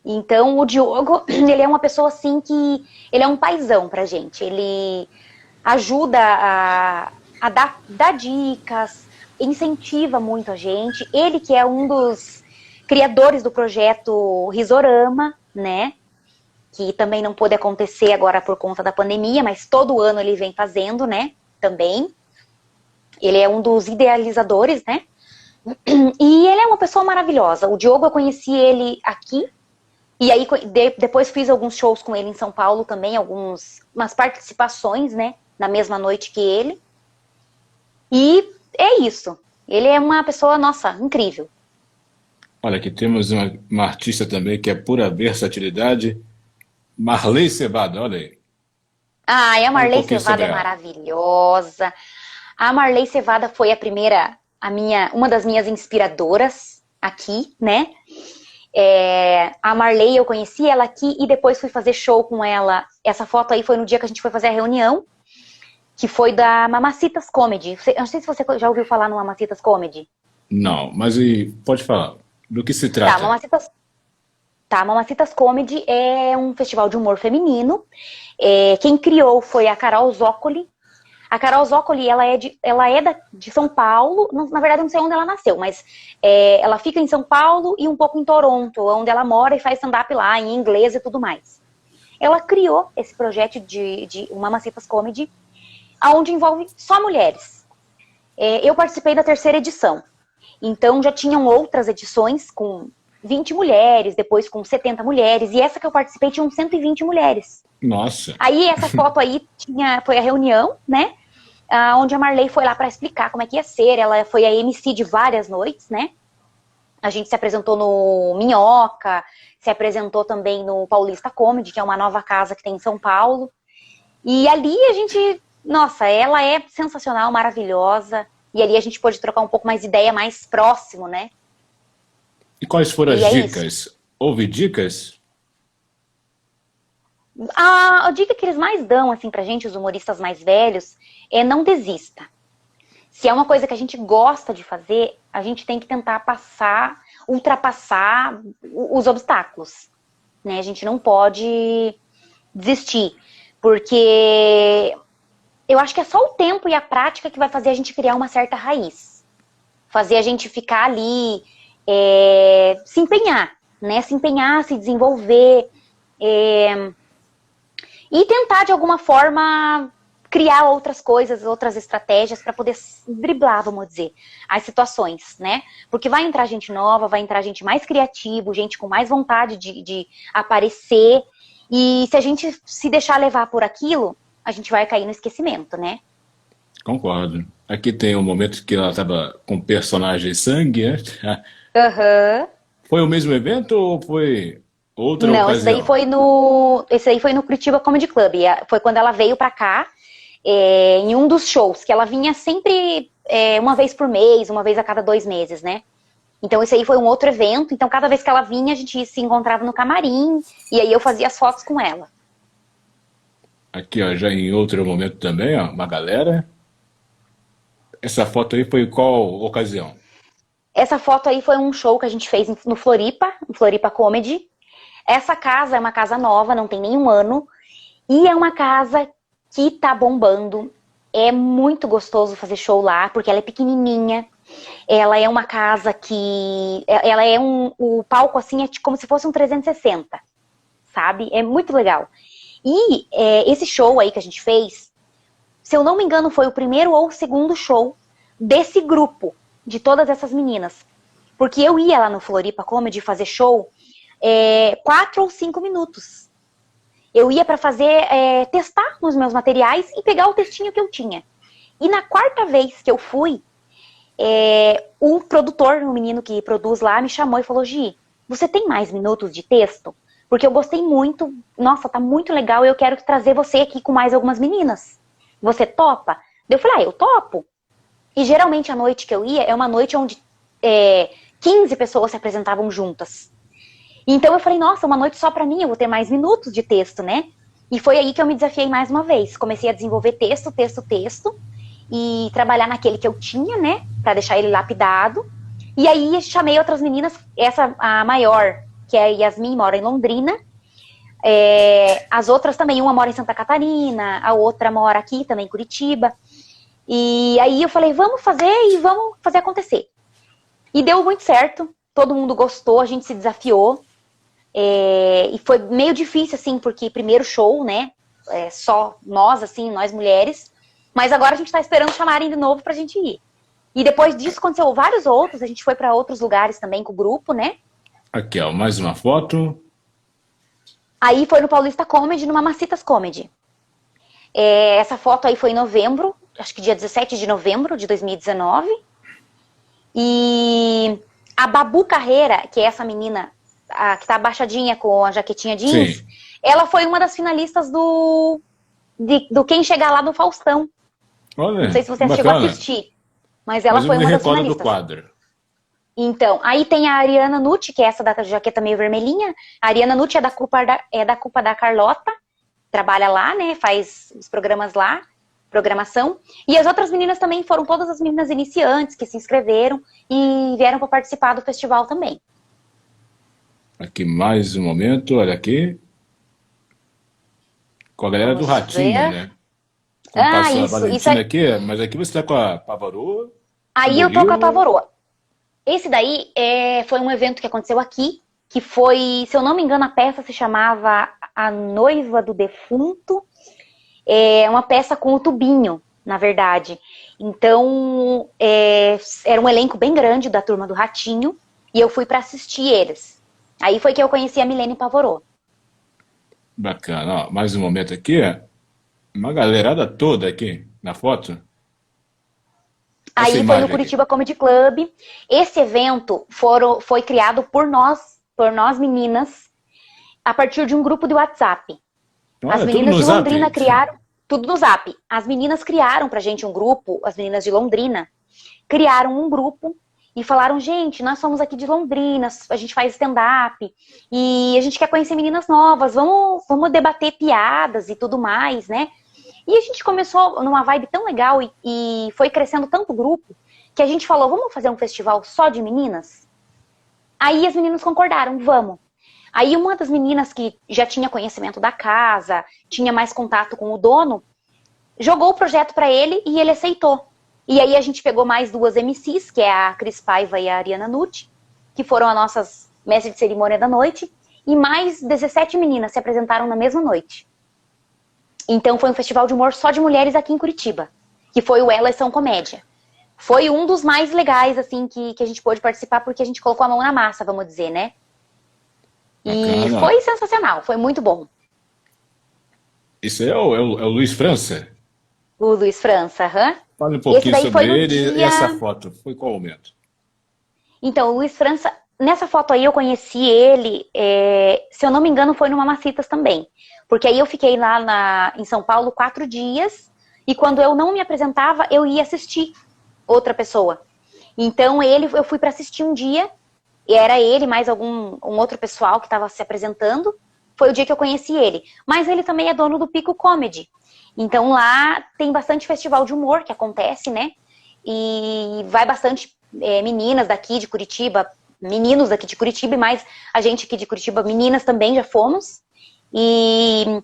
Speaker 2: Então, o Diogo, ele é uma pessoa, assim, que... Ele é um paizão pra gente. Ele ajuda a dar dicas, incentiva muito a gente. Ele que é um dos criadores do projeto Risorama, né? Que também não pôde acontecer agora por conta da pandemia, mas todo ano ele vem fazendo, né? Também. Ele é um dos idealizadores, né? E ele é uma pessoa maravilhosa. O Diogo, eu conheci ele aqui. E aí, depois fiz alguns shows com ele em São Paulo também, umas participações, né? Na mesma noite que ele. E é isso. Ele é uma pessoa, nossa, incrível.
Speaker 1: Olha, aqui temos uma artista também que é pura versatilidade, Marley Cevada, olha aí.
Speaker 2: Ah, a
Speaker 1: Fala um
Speaker 2: Marley
Speaker 1: pouquinho
Speaker 2: Cevada
Speaker 1: sobre
Speaker 2: é
Speaker 1: ela.
Speaker 2: maravilhosa. A Marley Cevada foi uma das minhas inspiradoras aqui, né? A Marley, eu conheci ela aqui e depois fui fazer show com ela. Essa foto aí foi no dia que a gente foi fazer a reunião, que foi da Mamacitas Comedy. Eu não sei se você já ouviu falar no Mamacitas Comedy.
Speaker 1: Não, mas pode falar. Do que se
Speaker 2: Tá,
Speaker 1: trata?
Speaker 2: Mamacitas Comedy é um festival de humor feminino. Quem criou foi a Carol Zócoli. A Carol Zócoli, ela é de São Paulo. Na verdade, eu não sei onde ela nasceu, mas ela fica em São Paulo e um pouco em Toronto, onde ela mora e faz stand-up lá, em inglês e tudo mais. Ela criou esse projeto de Mamacitas Comedy onde envolve só mulheres. Eu participei da 3ª edição. Então já tinham outras edições com 20 mulheres, depois com 70 mulheres, e essa que eu participei tinham 120 mulheres.
Speaker 1: Nossa!
Speaker 2: Aí essa foto aí foi a reunião, né? Onde a Marley foi lá para explicar como é que ia ser. Ela foi a MC de várias noites, né? A gente se apresentou no Minhoca, se apresentou também no Paulista Comedy, que é uma nova casa que tem em São Paulo. E ali a gente, nossa, ela é sensacional, maravilhosa. E ali a gente pôde trocar um pouco mais de ideia, mais próximo, né?
Speaker 1: E quais foram as dicas? Houve dicas?
Speaker 2: A dica que eles mais dão, assim, pra gente, os humoristas mais velhos, é não desista. Se é uma coisa que a gente gosta de fazer, a gente tem que tentar ultrapassar os obstáculos, né? A gente não pode desistir, porque eu acho que é só o tempo e a prática que vai fazer a gente criar uma certa raiz. Fazer a gente ficar ali, se empenhar, né? Se empenhar, se desenvolver, e tentar, de alguma forma, criar outras coisas, outras estratégias para poder driblar, vamos dizer, as situações, né? Porque vai entrar gente nova, vai entrar gente mais criativo, gente com mais vontade de aparecer. E se a gente se deixar levar por aquilo, a gente vai cair no esquecimento, né?
Speaker 1: Concordo. Aqui tem um momento que ela estava com personagem sangue, né?
Speaker 2: Aham.
Speaker 1: Foi o mesmo evento ou foi outra
Speaker 2: Não,
Speaker 1: ocasião?
Speaker 2: esse daí foi no Curitiba Comedy Club. Foi quando ela veio pra cá, em um dos shows, que ela vinha sempre uma vez por mês, uma vez a cada 2 meses, né? Então esse aí foi um outro evento, então cada vez que ela vinha, a gente se encontrava no camarim, e aí eu fazia as fotos com ela.
Speaker 1: Aqui, ó, já em outro momento também, ó, uma galera. Essa foto aí foi em qual ocasião?
Speaker 2: Essa foto aí foi um show que a gente fez no Floripa Comedy. Essa casa é uma casa nova, não tem nenhum ano, e é uma casa que tá bombando. É muito gostoso fazer show lá, porque ela é pequenininha. Ela é uma casa que... Ela é o palco, assim, é como se fosse um 360, sabe? É muito legal. E esse show aí que a gente fez, se eu não me engano, foi o primeiro ou o segundo show desse grupo, de todas essas meninas. Porque eu ia lá no Floripa Comedy fazer show 4 ou 5 minutos. Eu ia para fazer, testar nos meus materiais e pegar o textinho que eu tinha. E na 4ª vez que eu fui, o produtor, o menino que produz lá, me chamou e falou: Gi, você tem mais minutos de texto? Porque eu gostei muito, nossa, tá muito legal, eu quero trazer você aqui com mais algumas meninas. Você topa? Eu falei: eu topo. E geralmente a noite que eu ia é uma noite onde 15 pessoas se apresentavam juntas. Então eu falei: nossa, uma noite só pra mim, eu vou ter mais minutos de texto, né? E foi aí que eu me desafiei mais uma vez. Comecei a desenvolver texto, e trabalhar naquele que eu tinha, né? Pra deixar ele lapidado. E aí chamei outras meninas, a maior, que é a Yasmin, mora em Londrina. As outras também, uma mora em Santa Catarina, a outra mora aqui também em Curitiba. E aí eu falei: vamos fazer acontecer. E deu muito certo, todo mundo gostou, a gente se desafiou. E foi meio difícil, assim, porque primeiro show, né? Só nós, assim, nós mulheres. Mas agora a gente tá esperando chamarem de novo pra gente ir. E depois disso aconteceu vários outros, a gente foi pra outros lugares também com o grupo, né?
Speaker 1: Aqui, ó, mais uma foto.
Speaker 2: Aí foi no Paulista Comedy, no Mamacitas Comedy. Essa foto aí foi em novembro, acho que dia 17 de novembro de 2019. E a Babu Carreira, que é essa menina que tá abaixadinha com a jaquetinha jeans, sim, ela foi uma das finalistas do Quem Chegar Lá no Faustão.
Speaker 1: Olha,
Speaker 2: não sei se você
Speaker 1: bacana.
Speaker 2: chegou a assistir, mas ela foi uma das finalistas.
Speaker 1: Do quadro.
Speaker 2: Então, aí tem a Ariana Nucci, que é essa da jaqueta meio vermelhinha. A Ariana Nucci é da Culpa da Carlota, trabalha lá, né, faz os programas lá, programação. E as outras meninas também foram todas as meninas iniciantes que se inscreveram e vieram para participar do festival também.
Speaker 1: Aqui mais um momento, olha aqui. Com a galera do Ratinho, né?
Speaker 2: Isso
Speaker 1: aqui, mas aqui você tá com a Pavarô.
Speaker 2: Aí eu tô com a Pavarô. Esse daí foi um evento que aconteceu aqui, que foi, se eu não me engano, a peça se chamava A Noiva do Defunto. É uma peça com o Tubinho. na verdade. Então, era um elenco bem grande da Turma do Ratinho, e eu fui para assistir eles. Aí foi que eu conheci a Milene Pavorô.
Speaker 1: Bacana. Ó, mais um momento aqui. Uma galerada toda aqui na foto. Essa
Speaker 2: Aí foi no
Speaker 1: imagem aqui.
Speaker 2: Curitiba Comedy Club. Esse evento foi criado por nós meninas, a partir de um grupo de WhatsApp. As
Speaker 1: Olha, tudo
Speaker 2: meninas
Speaker 1: no
Speaker 2: de
Speaker 1: Zap.
Speaker 2: Londrina criaram, tudo no Zap. As meninas criaram pra gente um grupo, as meninas de Londrina, criaram um grupo e falaram, gente, nós somos aqui de Londrina, a gente faz stand-up e a gente quer conhecer meninas novas, vamos debater piadas e tudo mais, né? E a gente começou numa vibe tão legal e foi crescendo tanto o grupo que a gente falou, vamos fazer um festival só de meninas? Aí as meninas concordaram, vamos. Aí uma das meninas que já tinha conhecimento da casa, tinha mais contato com o dono, jogou o projeto para ele e ele aceitou. E aí a gente pegou mais duas MCs, que é a Cris Paiva e a Ariana Nucci, que foram as nossas mestres de cerimônia da noite, e mais 17 meninas se apresentaram na mesma noite. Então foi um festival de humor só de mulheres aqui em Curitiba, que foi o Elas São Comédia. Foi um dos mais legais, assim, que a gente pôde participar, porque a gente colocou a mão na massa, vamos dizer, né? E
Speaker 1: Bacana.
Speaker 2: foi sensacional, foi muito bom.
Speaker 1: Isso aí é o Luiz França?
Speaker 2: O Luiz França, aham.
Speaker 1: Fale um
Speaker 2: Esse
Speaker 1: pouquinho
Speaker 2: daí foi
Speaker 1: sobre
Speaker 2: no
Speaker 1: ele e
Speaker 2: dia...
Speaker 1: essa foto. Foi qual momento?
Speaker 2: Então, o Luiz França, nessa foto aí eu conheci ele, se eu não me engano, foi no Mamacitas também. Porque aí eu fiquei lá em São Paulo 4 dias, e quando eu não me apresentava, eu ia assistir outra pessoa. Então, eu fui para assistir um dia, e era ele, mais um outro pessoal que estava se apresentando. Foi o dia que eu conheci ele. Mas ele também é dono do Pico Comedy. Então lá tem bastante festival de humor que acontece, né? E vai bastante meninas daqui de Curitiba, meninos daqui de Curitiba, e mais a gente aqui de Curitiba, meninas também já fomos. E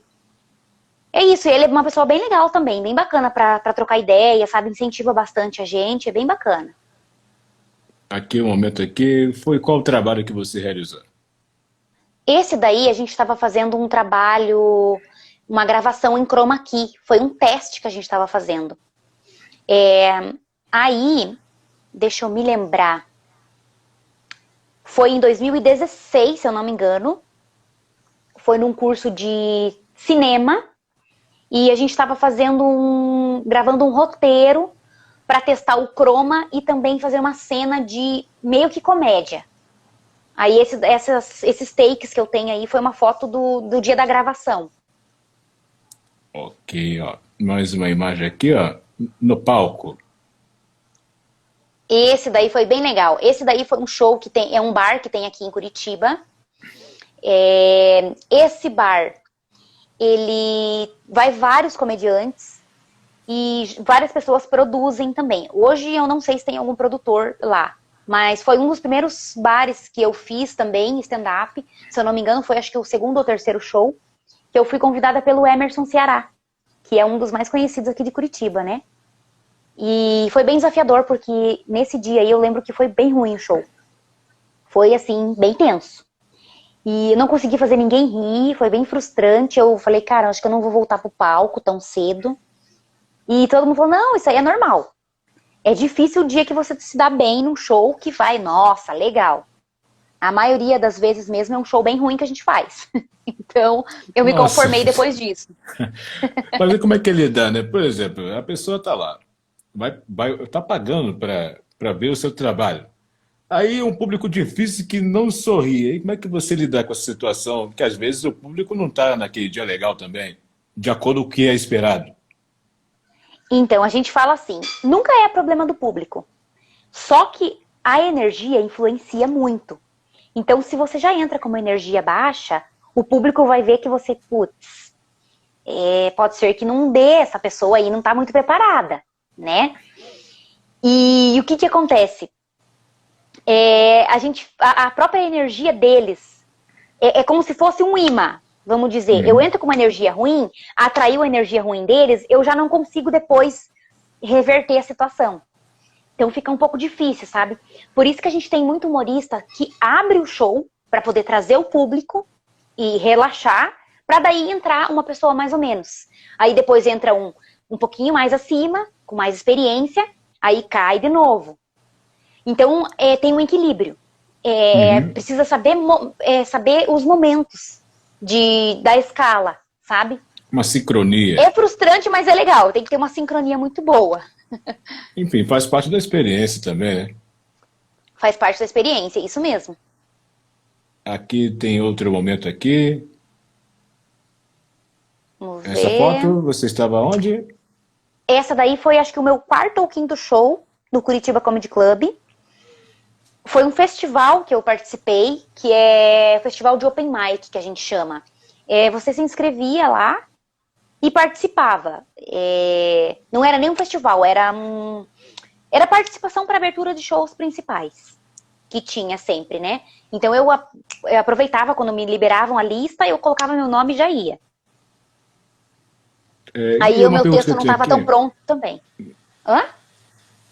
Speaker 2: é isso, ele é uma pessoa bem legal também, bem bacana pra trocar ideia, sabe? Incentiva bastante a gente, é bem bacana.
Speaker 1: Aqui, um momento aqui. Foi qual o trabalho que você realizou?
Speaker 2: Esse daí a gente estava fazendo um trabalho, uma gravação em chroma key. Foi um teste que a gente estava fazendo. Aí, deixa eu me lembrar. Foi em 2016, se eu não me engano. Foi num curso de cinema. E a gente estava gravando um roteiro para testar o chroma e também fazer uma cena de meio que comédia. Aí esses takes que eu tenho aí foi uma foto do dia da gravação.
Speaker 1: Ok, ó. Mais uma imagem aqui, ó. No palco.
Speaker 2: Esse daí foi bem legal. Esse daí foi um show que é um bar que tem aqui em Curitiba. Esse bar, ele vai vários comediantes e várias pessoas produzem também. Hoje eu não sei se tem algum produtor lá. Mas foi um dos primeiros bares que eu fiz também, stand-up. Se eu não me engano, foi acho que o segundo ou terceiro show. Que eu fui convidada pelo Emerson Ceará, que é um dos mais conhecidos aqui de Curitiba, né? E foi bem desafiador, porque nesse dia aí eu lembro que foi bem ruim o show. Foi, assim, bem tenso. E eu não consegui fazer ninguém rir, foi bem frustrante. Eu falei, cara, acho que eu não vou voltar pro palco tão cedo. E todo mundo falou, não, isso aí é normal. É difícil o dia que você se dá bem num show que vai, nossa, legal. A maioria das vezes mesmo é um show bem ruim que a gente faz. Então, eu me
Speaker 1: Nossa.
Speaker 2: conformei depois disso.
Speaker 1: Mas como é que ele dá, né? Por exemplo, a pessoa tá lá, tá pagando para ver o seu trabalho. Aí um público difícil que não sorri. Aí como é que você lidar com essa situação? Porque às vezes o público não tá naquele dia legal também, de acordo com o que é esperado.
Speaker 2: Então, a gente fala assim, nunca é problema do público. Só que a energia influencia muito. Então, se você já entra com uma energia baixa, o público vai ver que você, putz, pode ser que não dê, essa pessoa aí não tá muito preparada, né? E o que acontece? A própria energia deles é como se fosse um imã. Vamos dizer, eu entro com uma energia ruim, atraiu a energia ruim deles, eu já não consigo depois reverter a situação. Então fica um pouco difícil, sabe? Por isso que a gente tem muito humorista que abre o show para poder trazer o público e relaxar, para daí entrar uma pessoa mais ou menos. Aí depois entra um um pouquinho mais acima, com mais experiência, aí cai de novo. Então, tem um equilíbrio. Precisa saber, saber os momentos da escala, sabe?
Speaker 1: Uma sincronia.
Speaker 2: É frustrante, mas é legal. Tem que ter uma sincronia muito boa.
Speaker 1: Enfim, faz parte da experiência também, né?
Speaker 2: Faz parte da experiência, isso mesmo.
Speaker 1: Aqui tem outro momento aqui.
Speaker 2: Vamos
Speaker 1: Essa
Speaker 2: ver.
Speaker 1: foto, você estava onde?
Speaker 2: Essa daí foi, acho que, o meu 4º ou 5º show no Curitiba Comedy Club. Foi um festival que eu participei, que é o festival de open mic, que a gente chama. Você se inscrevia lá e participava. Não era nem um festival, era participação para abertura de shows principais, que tinha sempre, né? Então eu aproveitava quando me liberavam a lista, eu colocava meu nome e já ia. Aí o meu texto não estava tão pronto também. Hã?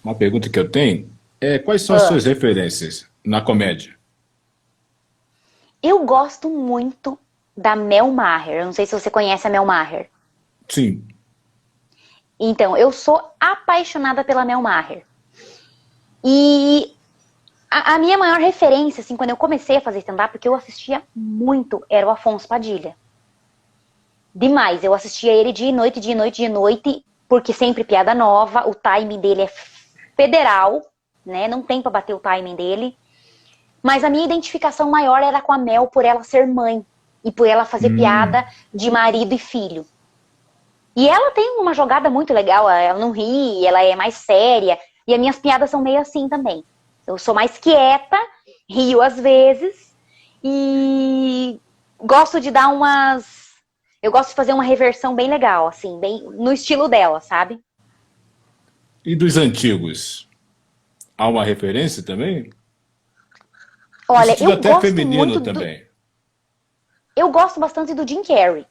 Speaker 1: Uma pergunta que eu tenho é quais são as suas referências na comédia?
Speaker 2: Eu gosto muito da Mel Maher. Eu não sei se você conhece a Mel Maher.
Speaker 1: Sim.
Speaker 2: Então, eu sou apaixonada pela Mel Maher. E a minha maior referência, assim, quando eu comecei a fazer stand-up, porque eu assistia muito, era o Afonso Padilha. Demais. Eu assistia ele dia e noite, dia e noite, dia e noite, porque sempre piada nova, o timing dele é federal, né? Não tem pra bater o timing dele. Mas a minha identificação maior era com a Mel por ela ser mãe e por ela fazer piada de marido e filho. E ela tem uma jogada muito legal, ela não ri, ela é mais séria. E as minhas piadas são meio assim também. Eu sou mais quieta, rio às vezes e gosto de dar umas... Eu gosto de fazer uma reversão bem legal, assim, bem no estilo dela, sabe?
Speaker 1: E dos antigos? Há uma referência também?
Speaker 2: Olha,
Speaker 1: sentido
Speaker 2: eu
Speaker 1: até
Speaker 2: gosto
Speaker 1: feminino
Speaker 2: muito
Speaker 1: também.
Speaker 2: Eu gosto bastante do Jim Carrey,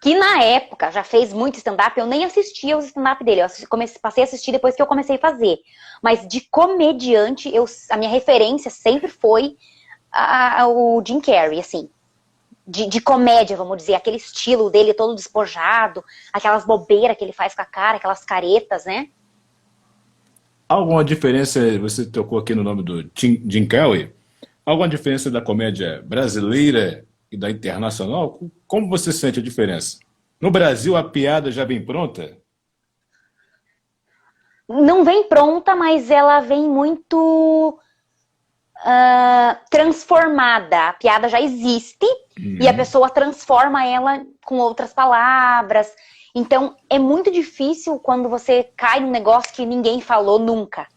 Speaker 2: que na época já fez muito stand-up, eu nem assistia os stand-up dele, passei a assistir depois que eu comecei a fazer. Mas de comediante, a minha referência sempre foi o Jim Carrey, assim. De comédia, vamos dizer, aquele estilo dele todo despojado, aquelas bobeiras que ele faz com a cara, aquelas caretas, né?
Speaker 1: Alguma diferença, você tocou aqui no nome do Jim Carrey, alguma diferença da comédia brasileira e da internacional? Como você sente a diferença? No Brasil, a piada já vem pronta?
Speaker 2: Não vem pronta, mas ela vem muito transformada. A piada já existe e a pessoa transforma ela com outras palavras. Então, é muito difícil quando você cai num negócio que ninguém falou nunca.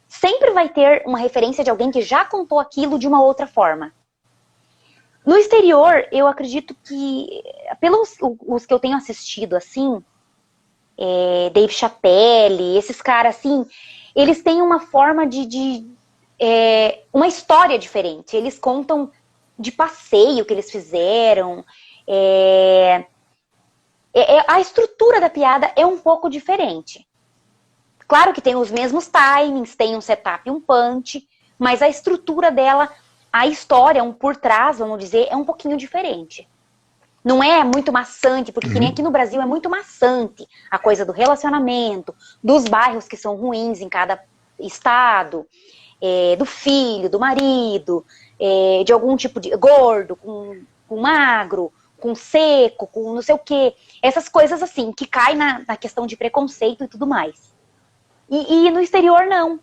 Speaker 2: Sempre vai ter uma referência de alguém que já contou aquilo de uma outra forma. No exterior, eu acredito que, pelos os que eu tenho assistido, assim, Dave Chappelle, esses caras, assim, eles têm uma forma uma história diferente. Eles contam de passeio que eles fizeram. A estrutura da piada é um pouco diferente. Claro que tem os mesmos timings, tem um setup e um punch, mas a estrutura dela, a história, um por trás, vamos dizer, é um pouquinho diferente. Não é muito maçante, porque que nem aqui no Brasil é muito maçante a coisa do relacionamento, dos bairros que são ruins em cada estado, do filho, do marido, de algum tipo de gordo, com magro, com seco, com não sei o quê. Essas coisas assim, que caem na questão de preconceito e tudo mais. E no exterior, não.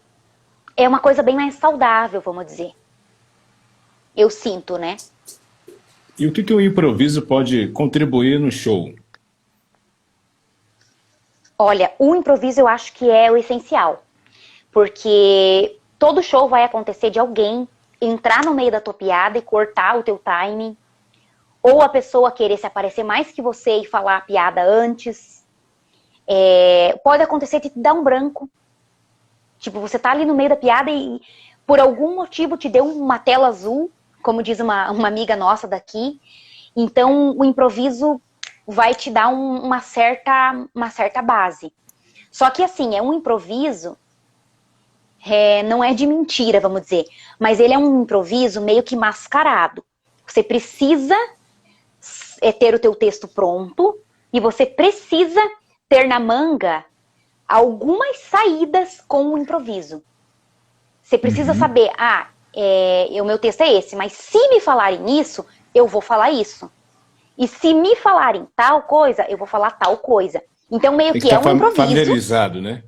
Speaker 2: É uma coisa bem mais saudável, vamos dizer. Eu sinto, né?
Speaker 1: E o que o improviso pode contribuir no show?
Speaker 2: Olha, o improviso eu acho que é o essencial. Porque todo show vai acontecer de alguém entrar no meio da tua piada e cortar o teu timing. Ou a pessoa querer se aparecer mais que você e falar a piada antes. Pode acontecer de te dar um branco. Tipo, você tá ali no meio da piada e por algum motivo te deu uma tela azul, como diz uma amiga nossa daqui. Então, o improviso vai te dar uma certa base. Só que, assim, é um improviso, não é de mentira, vamos dizer, mas ele é um improviso meio que mascarado. Você precisa ter o teu texto pronto e você precisa ter na manga algumas saídas com o improviso. Você precisa saber, o meu texto é esse, mas se me falarem isso, eu vou falar isso. E se me falarem tal coisa, eu vou falar tal coisa. Então, meio que é um improviso.
Speaker 1: Familiarizado, né?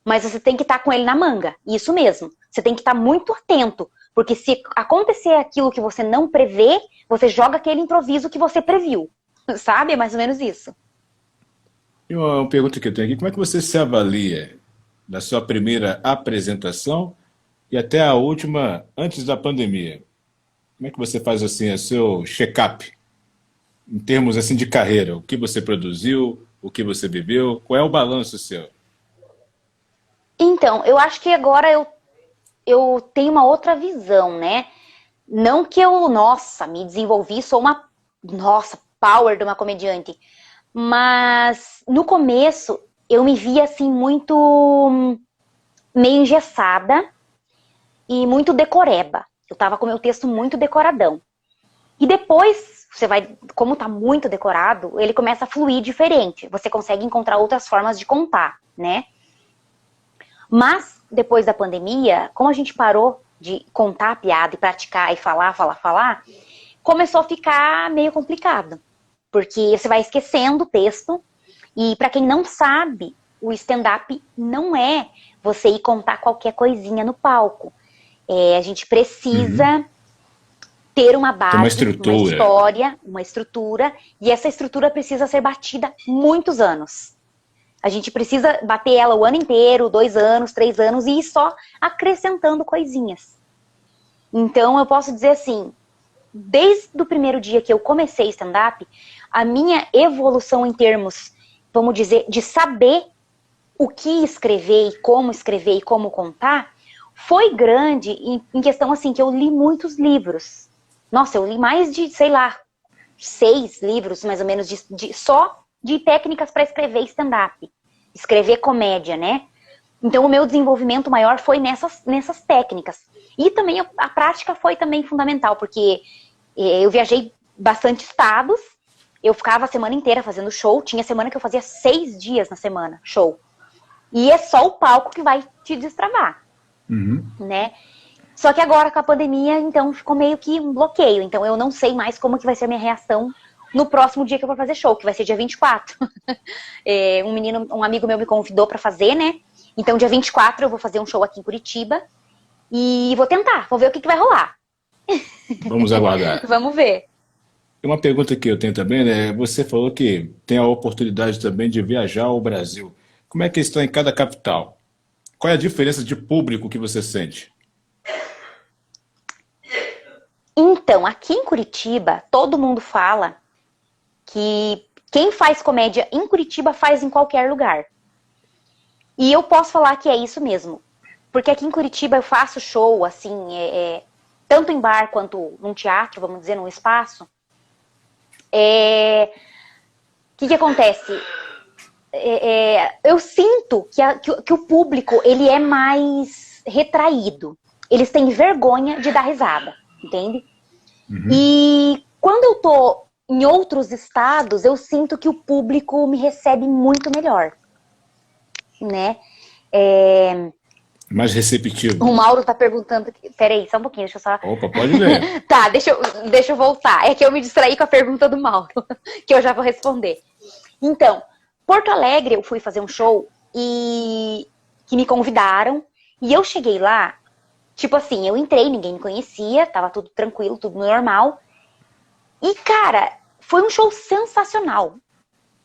Speaker 2: Mas você tem que estar com ele na manga. Isso mesmo. Você tem que estar muito atento. Porque se acontecer aquilo que você não prevê, você joga aquele improviso que você previu. Sabe? É mais ou menos isso.
Speaker 1: E uma pergunta que eu tenho aqui, como é que você se avalia da sua primeira apresentação e até a última antes da pandemia? Como é que você faz assim o seu check-up em termos assim de carreira? O que você produziu, o que você viveu, qual é o balanço seu?
Speaker 2: Então, eu acho que agora eu tenho uma outra visão, né? Não que eu, me desenvolvi, sou uma, power de uma comediante. Mas no começo eu me via assim muito meio engessada e muito decoreba. Eu tava com o meu texto muito decoradão. E depois, você vai, como tá muito decorado, ele começa a fluir diferente. Você consegue encontrar outras formas de contar, né? Mas, depois da pandemia, como a gente parou de contar a piada e praticar e falar, começou a ficar meio complicado. Porque você vai esquecendo o texto. E para quem não sabe, o stand-up não é você ir contar qualquer coisinha no palco. A gente precisa ter uma base, uma história, uma estrutura. E essa estrutura precisa ser batida muitos anos. A gente precisa bater ela o ano inteiro, 2 anos, 3 anos, e ir só acrescentando coisinhas. Então, eu posso dizer assim, desde o primeiro dia que eu comecei stand-up, a minha evolução em termos, vamos dizer, de saber o que escrever e como contar, foi grande em questão assim, que eu li muitos livros. Nossa, eu li mais de, 6 livros, mais ou menos, só de técnicas para escrever stand-up. Escrever comédia, né? Então, o meu desenvolvimento maior foi nessas técnicas. E também a prática foi também fundamental, porque eu viajei bastante estados, eu ficava a semana inteira fazendo show, tinha semana que eu fazia 6 dias na semana, show. E é só o palco que vai te destravar, né? Só que agora, com a pandemia, então, ficou meio que um bloqueio. Então, eu não sei mais como que vai ser a minha reação no próximo dia que eu vou fazer show, que vai ser dia 24. Um amigo meu me convidou pra fazer, né? Então, dia 24 eu vou fazer um show aqui em Curitiba. E vou tentar, vou ver o que vai rolar.
Speaker 1: Vamos aguardar.
Speaker 2: Vamos ver.
Speaker 1: Uma pergunta que eu tenho também, né? Você falou que tem a oportunidade também de viajar ao Brasil. Como é que está em cada capital? Qual é a diferença de público que você sente?
Speaker 2: Então, aqui em Curitiba, todo mundo fala que quem faz comédia em Curitiba faz em qualquer lugar. E eu posso falar que é isso mesmo. Porque aqui em Curitiba eu faço show, assim, tanto em bar quanto num teatro, vamos dizer, num espaço. O que acontece? Eu sinto que o público, ele é mais retraído. Eles têm vergonha de dar risada, entende? E quando eu tô em outros estados, eu sinto que o público me recebe muito melhor, né?
Speaker 1: Mais receptivo.
Speaker 2: O Mauro tá perguntando... Peraí, só um pouquinho, deixa eu só...
Speaker 1: Opa, pode ler.
Speaker 2: Tá, deixa eu voltar. É que eu me distraí com a pergunta do Mauro, que eu já vou responder. Então, Porto Alegre, eu fui fazer um show e que me convidaram. E eu cheguei lá, tipo assim, eu entrei, ninguém me conhecia, tava tudo tranquilo, tudo normal. E, cara, foi um show sensacional.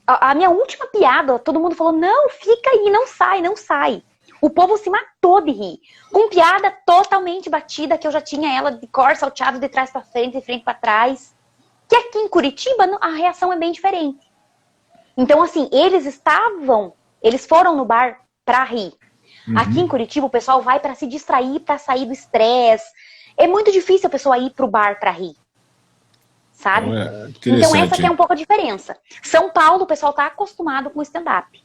Speaker 2: A minha última piada, todo mundo falou, não, fica aí, não sai, não sai. O povo se matou de rir. Com piada totalmente batida, que eu já tinha ela de cor salteado de trás pra frente, de frente pra trás. Que aqui em Curitiba, a reação é bem diferente. Então, assim, eles foram no bar pra rir. Aqui em Curitiba, o pessoal vai pra se distrair, pra sair do estresse. É muito difícil a pessoa ir pro bar pra rir. Sabe? Então, essa aqui é um pouco a diferença. São Paulo, o pessoal tá acostumado com stand-up.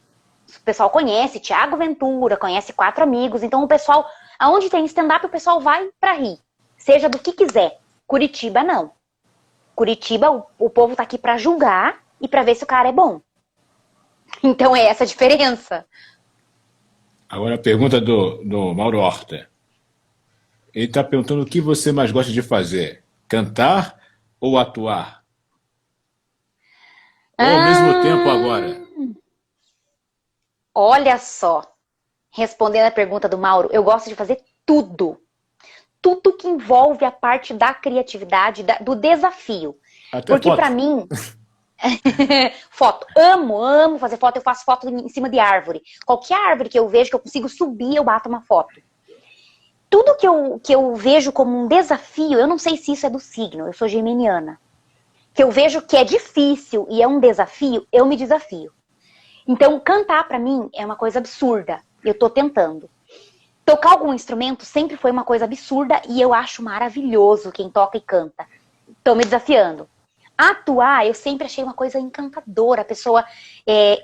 Speaker 2: O pessoal conhece Thiago Ventura, conhece 4 amigos. Então, o pessoal, aonde tem stand-up, o pessoal vai pra rir. Seja do que quiser. Curitiba, não. Curitiba, o povo tá aqui pra julgar e pra ver se o cara é bom. Então é essa a diferença.
Speaker 1: Agora a pergunta do Mauro Horta. Ele está perguntando o que você mais gosta de fazer: cantar ou atuar? Ou ao mesmo tempo agora?
Speaker 2: Olha só, respondendo a pergunta do Mauro, eu gosto de fazer tudo. Tudo que envolve a parte da criatividade, do desafio.
Speaker 1: Até
Speaker 2: Porque
Speaker 1: foto.
Speaker 2: pra mim, foto, amo fazer foto, eu faço foto em cima de árvore. Qualquer árvore que eu vejo que eu consigo subir, eu bato uma foto. Tudo que eu vejo como um desafio, eu não sei se isso é do signo, eu sou geminiana, que eu vejo que é difícil e é um desafio, eu me desafio. Então, cantar pra mim é uma coisa absurda, eu tô tentando. Tocar algum instrumento sempre foi uma coisa absurda e eu acho maravilhoso quem toca e canta. Tô me desafiando. Atuar, eu sempre achei uma coisa encantadora, a pessoa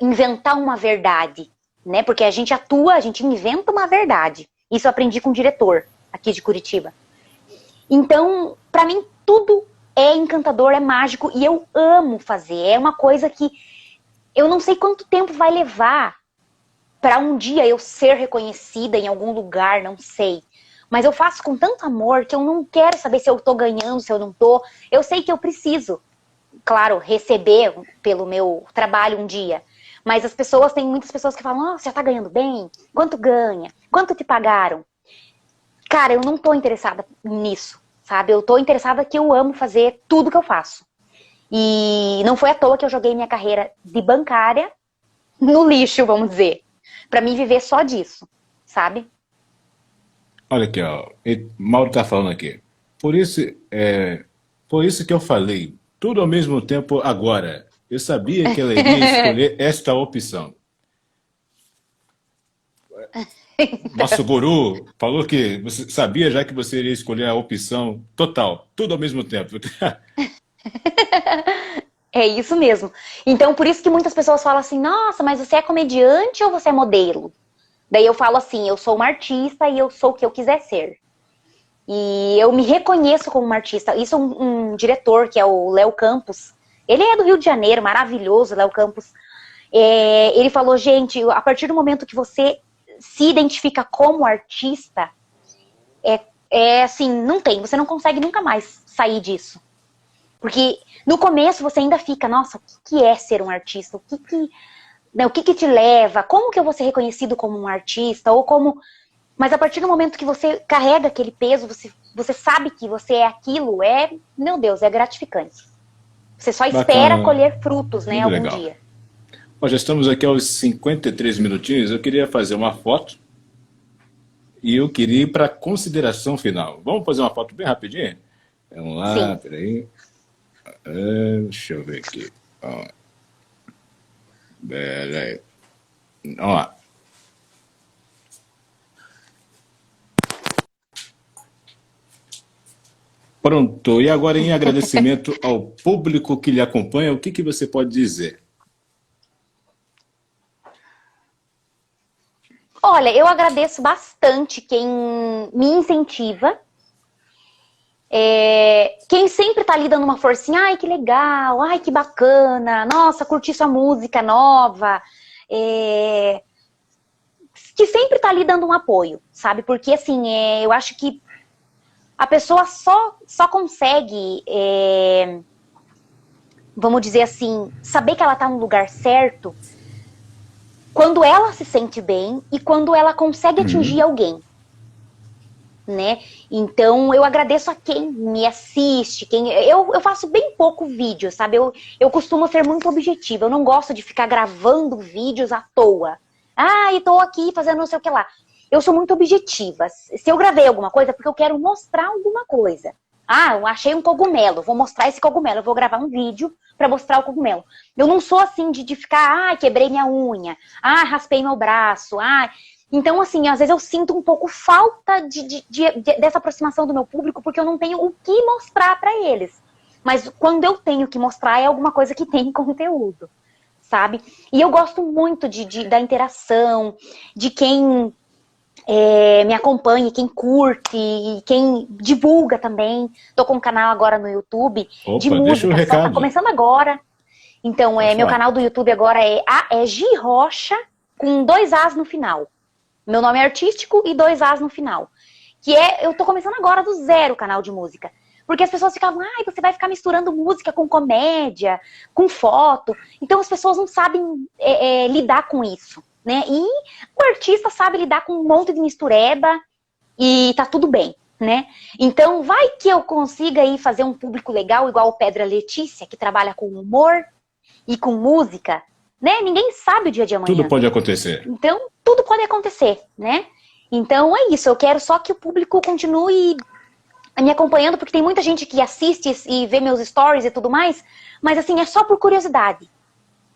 Speaker 2: inventar uma verdade, né? Porque a gente atua, a gente inventa uma verdade. Isso eu aprendi com o diretor aqui de Curitiba. Então, pra mim, tudo é encantador, é mágico e eu amo fazer. É uma coisa que eu não sei quanto tempo vai levar para um dia eu ser reconhecida em algum lugar, não sei. Mas eu faço com tanto amor que eu não quero saber se eu tô ganhando, se eu não tô. Eu sei que eu preciso, claro, receber pelo meu trabalho um dia. Mas as pessoas, tem muitas pessoas que falam, nossa, já tá ganhando bem? Quanto ganha? Quanto te pagaram? Cara, eu não tô interessada nisso, sabe? Eu tô interessada que eu amo fazer tudo que eu faço. E não foi à toa que eu joguei minha carreira de bancária no lixo, vamos dizer. Pra mim viver só disso, sabe?
Speaker 1: Olha aqui, ó. Mauro está falando aqui. Por isso que eu falei, tudo ao mesmo tempo agora. Eu sabia que ela iria escolher esta opção. Nosso guru falou que você sabia já que você iria escolher a opção total, tudo ao mesmo tempo.
Speaker 2: É isso mesmo. Então, por isso que muitas pessoas falam assim, nossa, mas você é comediante ou você é modelo? Daí eu falo assim, eu sou uma artista e eu sou o que eu quiser ser. E eu me reconheço como uma artista. Isso um diretor, que é o Léo Campos, ele é do Rio de Janeiro, maravilhoso, Léo Campos. Ele falou, gente, a partir do momento que você se identifica como artista, assim, não tem, você não consegue nunca mais sair disso. Porque no começo você ainda fica, nossa, o que é ser um artista? O que te leva? Como que eu vou ser reconhecido como um artista? Ou como... Mas a partir do momento que você carrega aquele peso, você sabe que você é aquilo, meu Deus, é gratificante. Você só espera
Speaker 1: Bacana,
Speaker 2: colher frutos, né,
Speaker 1: muito
Speaker 2: algum
Speaker 1: legal.
Speaker 2: dia.
Speaker 1: Nós já estamos aqui aos 53 minutinhos. Eu queria fazer uma foto e eu queria ir para a consideração final. Vamos fazer uma foto bem rapidinho? Vamos lá,
Speaker 2: Sim.
Speaker 1: peraí. Deixa eu ver aqui. Ó. Peraí. Ó. Pronto. E agora, em agradecimento ao público que lhe acompanha, o que você pode dizer?
Speaker 2: Olha, eu agradeço bastante quem me incentiva. Quem sempre tá ali dando uma forcinha, ai que legal, ai que bacana, nossa, curti sua música nova, que sempre tá ali dando um apoio, sabe? Porque assim, eu acho que a pessoa só consegue, vamos dizer assim, saber que ela tá no lugar certo quando ela se sente bem e quando ela consegue atingir alguém. Né? Então eu agradeço a quem me assiste, eu faço bem pouco vídeo, sabe? Eu costumo ser muito objetiva, eu não gosto de ficar gravando vídeos à toa. Ah, eu tô aqui fazendo não sei o que lá. Eu sou muito objetiva. Se eu gravei alguma coisa, é porque eu quero mostrar alguma coisa. Ah, eu achei um cogumelo, vou mostrar esse cogumelo, eu vou gravar um vídeo pra mostrar o cogumelo. Eu não sou assim de ficar, quebrei minha unha, raspei meu braço, Então, assim, às vezes eu sinto um pouco falta dessa aproximação do meu público, porque eu não tenho o que mostrar pra eles. Mas quando eu tenho que mostrar, é alguma coisa que tem conteúdo, sabe? E eu gosto muito da interação, de quem me acompanha, quem curte, e quem divulga também. Tô com um canal agora no YouTube de
Speaker 1: Opa, deixa o
Speaker 2: música, só tá
Speaker 1: recado.
Speaker 2: começando agora. Então, meu canal do YouTube agora é Gi Rocha, com 2 As no final. Meu nome é artístico e 2 As no final. Eu tô começando agora do zero o canal de música. Porque as pessoas ficavam, você vai ficar misturando música com comédia, com foto. Então as pessoas não sabem lidar com isso, né? E o artista sabe lidar com um monte de mistureba e tá tudo bem, né? Então vai que eu consiga aí fazer um público legal, igual o Pedra Letícia, que trabalha com humor e com música, né? Ninguém sabe o dia de amanhã.
Speaker 1: Tudo pode acontecer.
Speaker 2: Então, tudo pode acontecer, né? Então é isso, eu quero só que o público continue me acompanhando, porque tem muita gente que assiste e vê meus stories e tudo mais, mas assim, é só por curiosidade.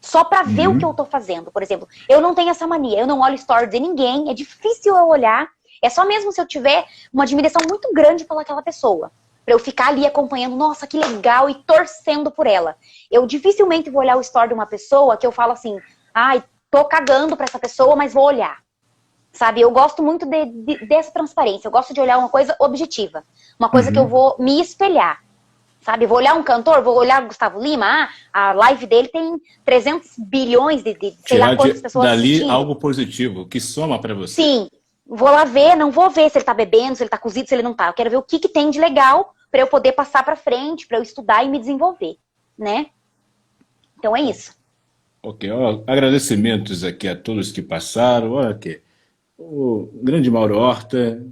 Speaker 2: Só pra ver o que eu tô fazendo. Por exemplo, eu não tenho essa mania, eu não olho stories de ninguém, é difícil eu olhar, é só mesmo se eu tiver uma admiração muito grande pelaquela pessoa. Pra eu ficar ali acompanhando, nossa, que legal, e torcendo por ela. Eu dificilmente vou olhar o story de uma pessoa que eu falo assim, tô cagando pra essa pessoa, mas vou olhar. Sabe, eu gosto muito dessa transparência, eu gosto de olhar uma coisa objetiva. Uma coisa que eu vou me espelhar. Sabe, vou olhar um cantor, vou olhar o Gustavo Lima, a live dele tem 300 bilhões de sei lá quantas pessoas
Speaker 1: dali
Speaker 2: assistindo.
Speaker 1: Algo positivo, que soma pra você.
Speaker 2: Sim, vou lá ver, não vou ver se ele tá bebendo, se ele tá cozido, se ele não tá. Eu quero ver o que tem de legal pra eu poder passar pra frente, pra eu estudar e me desenvolver, né? Então é isso.
Speaker 1: Ok, agradecimentos aqui a todos que passaram. Olha aqui, o grande Mauro Horta,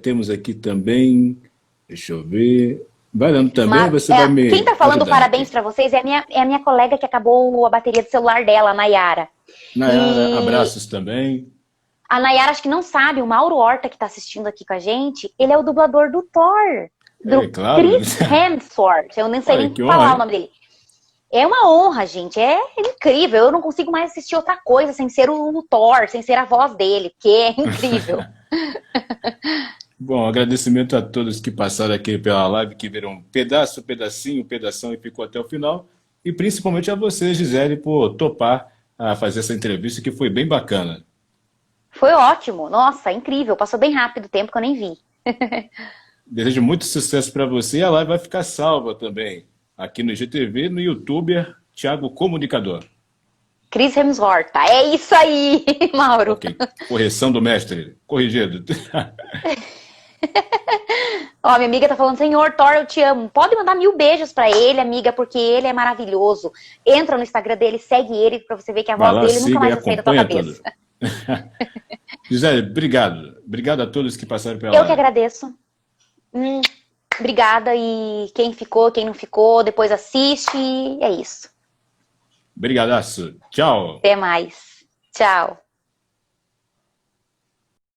Speaker 1: temos aqui também, deixa eu ver, vai dando também, você vai me
Speaker 2: quem tá falando parabéns
Speaker 1: aqui
Speaker 2: pra vocês é a minha colega que acabou a bateria do celular dela, a Nayara.
Speaker 1: Nayara, abraços também.
Speaker 2: A Nayara acho que não sabe, o Mauro Horta que tá assistindo aqui com a gente, ele é o dublador do Thor, do
Speaker 1: claro.
Speaker 2: Chris Hemsworth, eu nem sei nem
Speaker 1: que
Speaker 2: falar
Speaker 1: honra,
Speaker 2: o nome dele. É uma honra, gente, é incrível, eu não consigo mais assistir outra coisa sem ser o Thor, sem ser a voz dele, porque é incrível.
Speaker 1: Bom, agradecimento a todos que passaram aqui pela live, que viram um pedaço, pedacinho, pedação e ficou até o final. E principalmente a você, Gisele, por topar a fazer essa entrevista, que foi bem bacana.
Speaker 2: Foi ótimo, nossa, incrível, passou bem rápido o tempo que eu nem vi.
Speaker 1: Desejo muito sucesso para você e a live vai ficar salva também aqui no IGTV, no YouTuber Thiago Comunicador.
Speaker 2: Chris Hemsworth, é isso aí, Mauro.
Speaker 1: Ok, correção do mestre, corrigido.
Speaker 2: Ó, minha amiga tá falando, Senhor Thor, eu te amo. Pode mandar 1000 beijos pra ele, amiga, porque ele é maravilhoso. Entra no Instagram dele, segue ele, pra você ver que a voz dele nunca mais vai sair da tua cabeça.
Speaker 1: Gisele, obrigado. Obrigado a todos que passaram pela
Speaker 2: live. Eu que agradeço. Obrigada, e quem ficou, quem não ficou, depois assiste, é isso.
Speaker 1: Brigadaço. Tchau.
Speaker 2: Até mais. Tchau.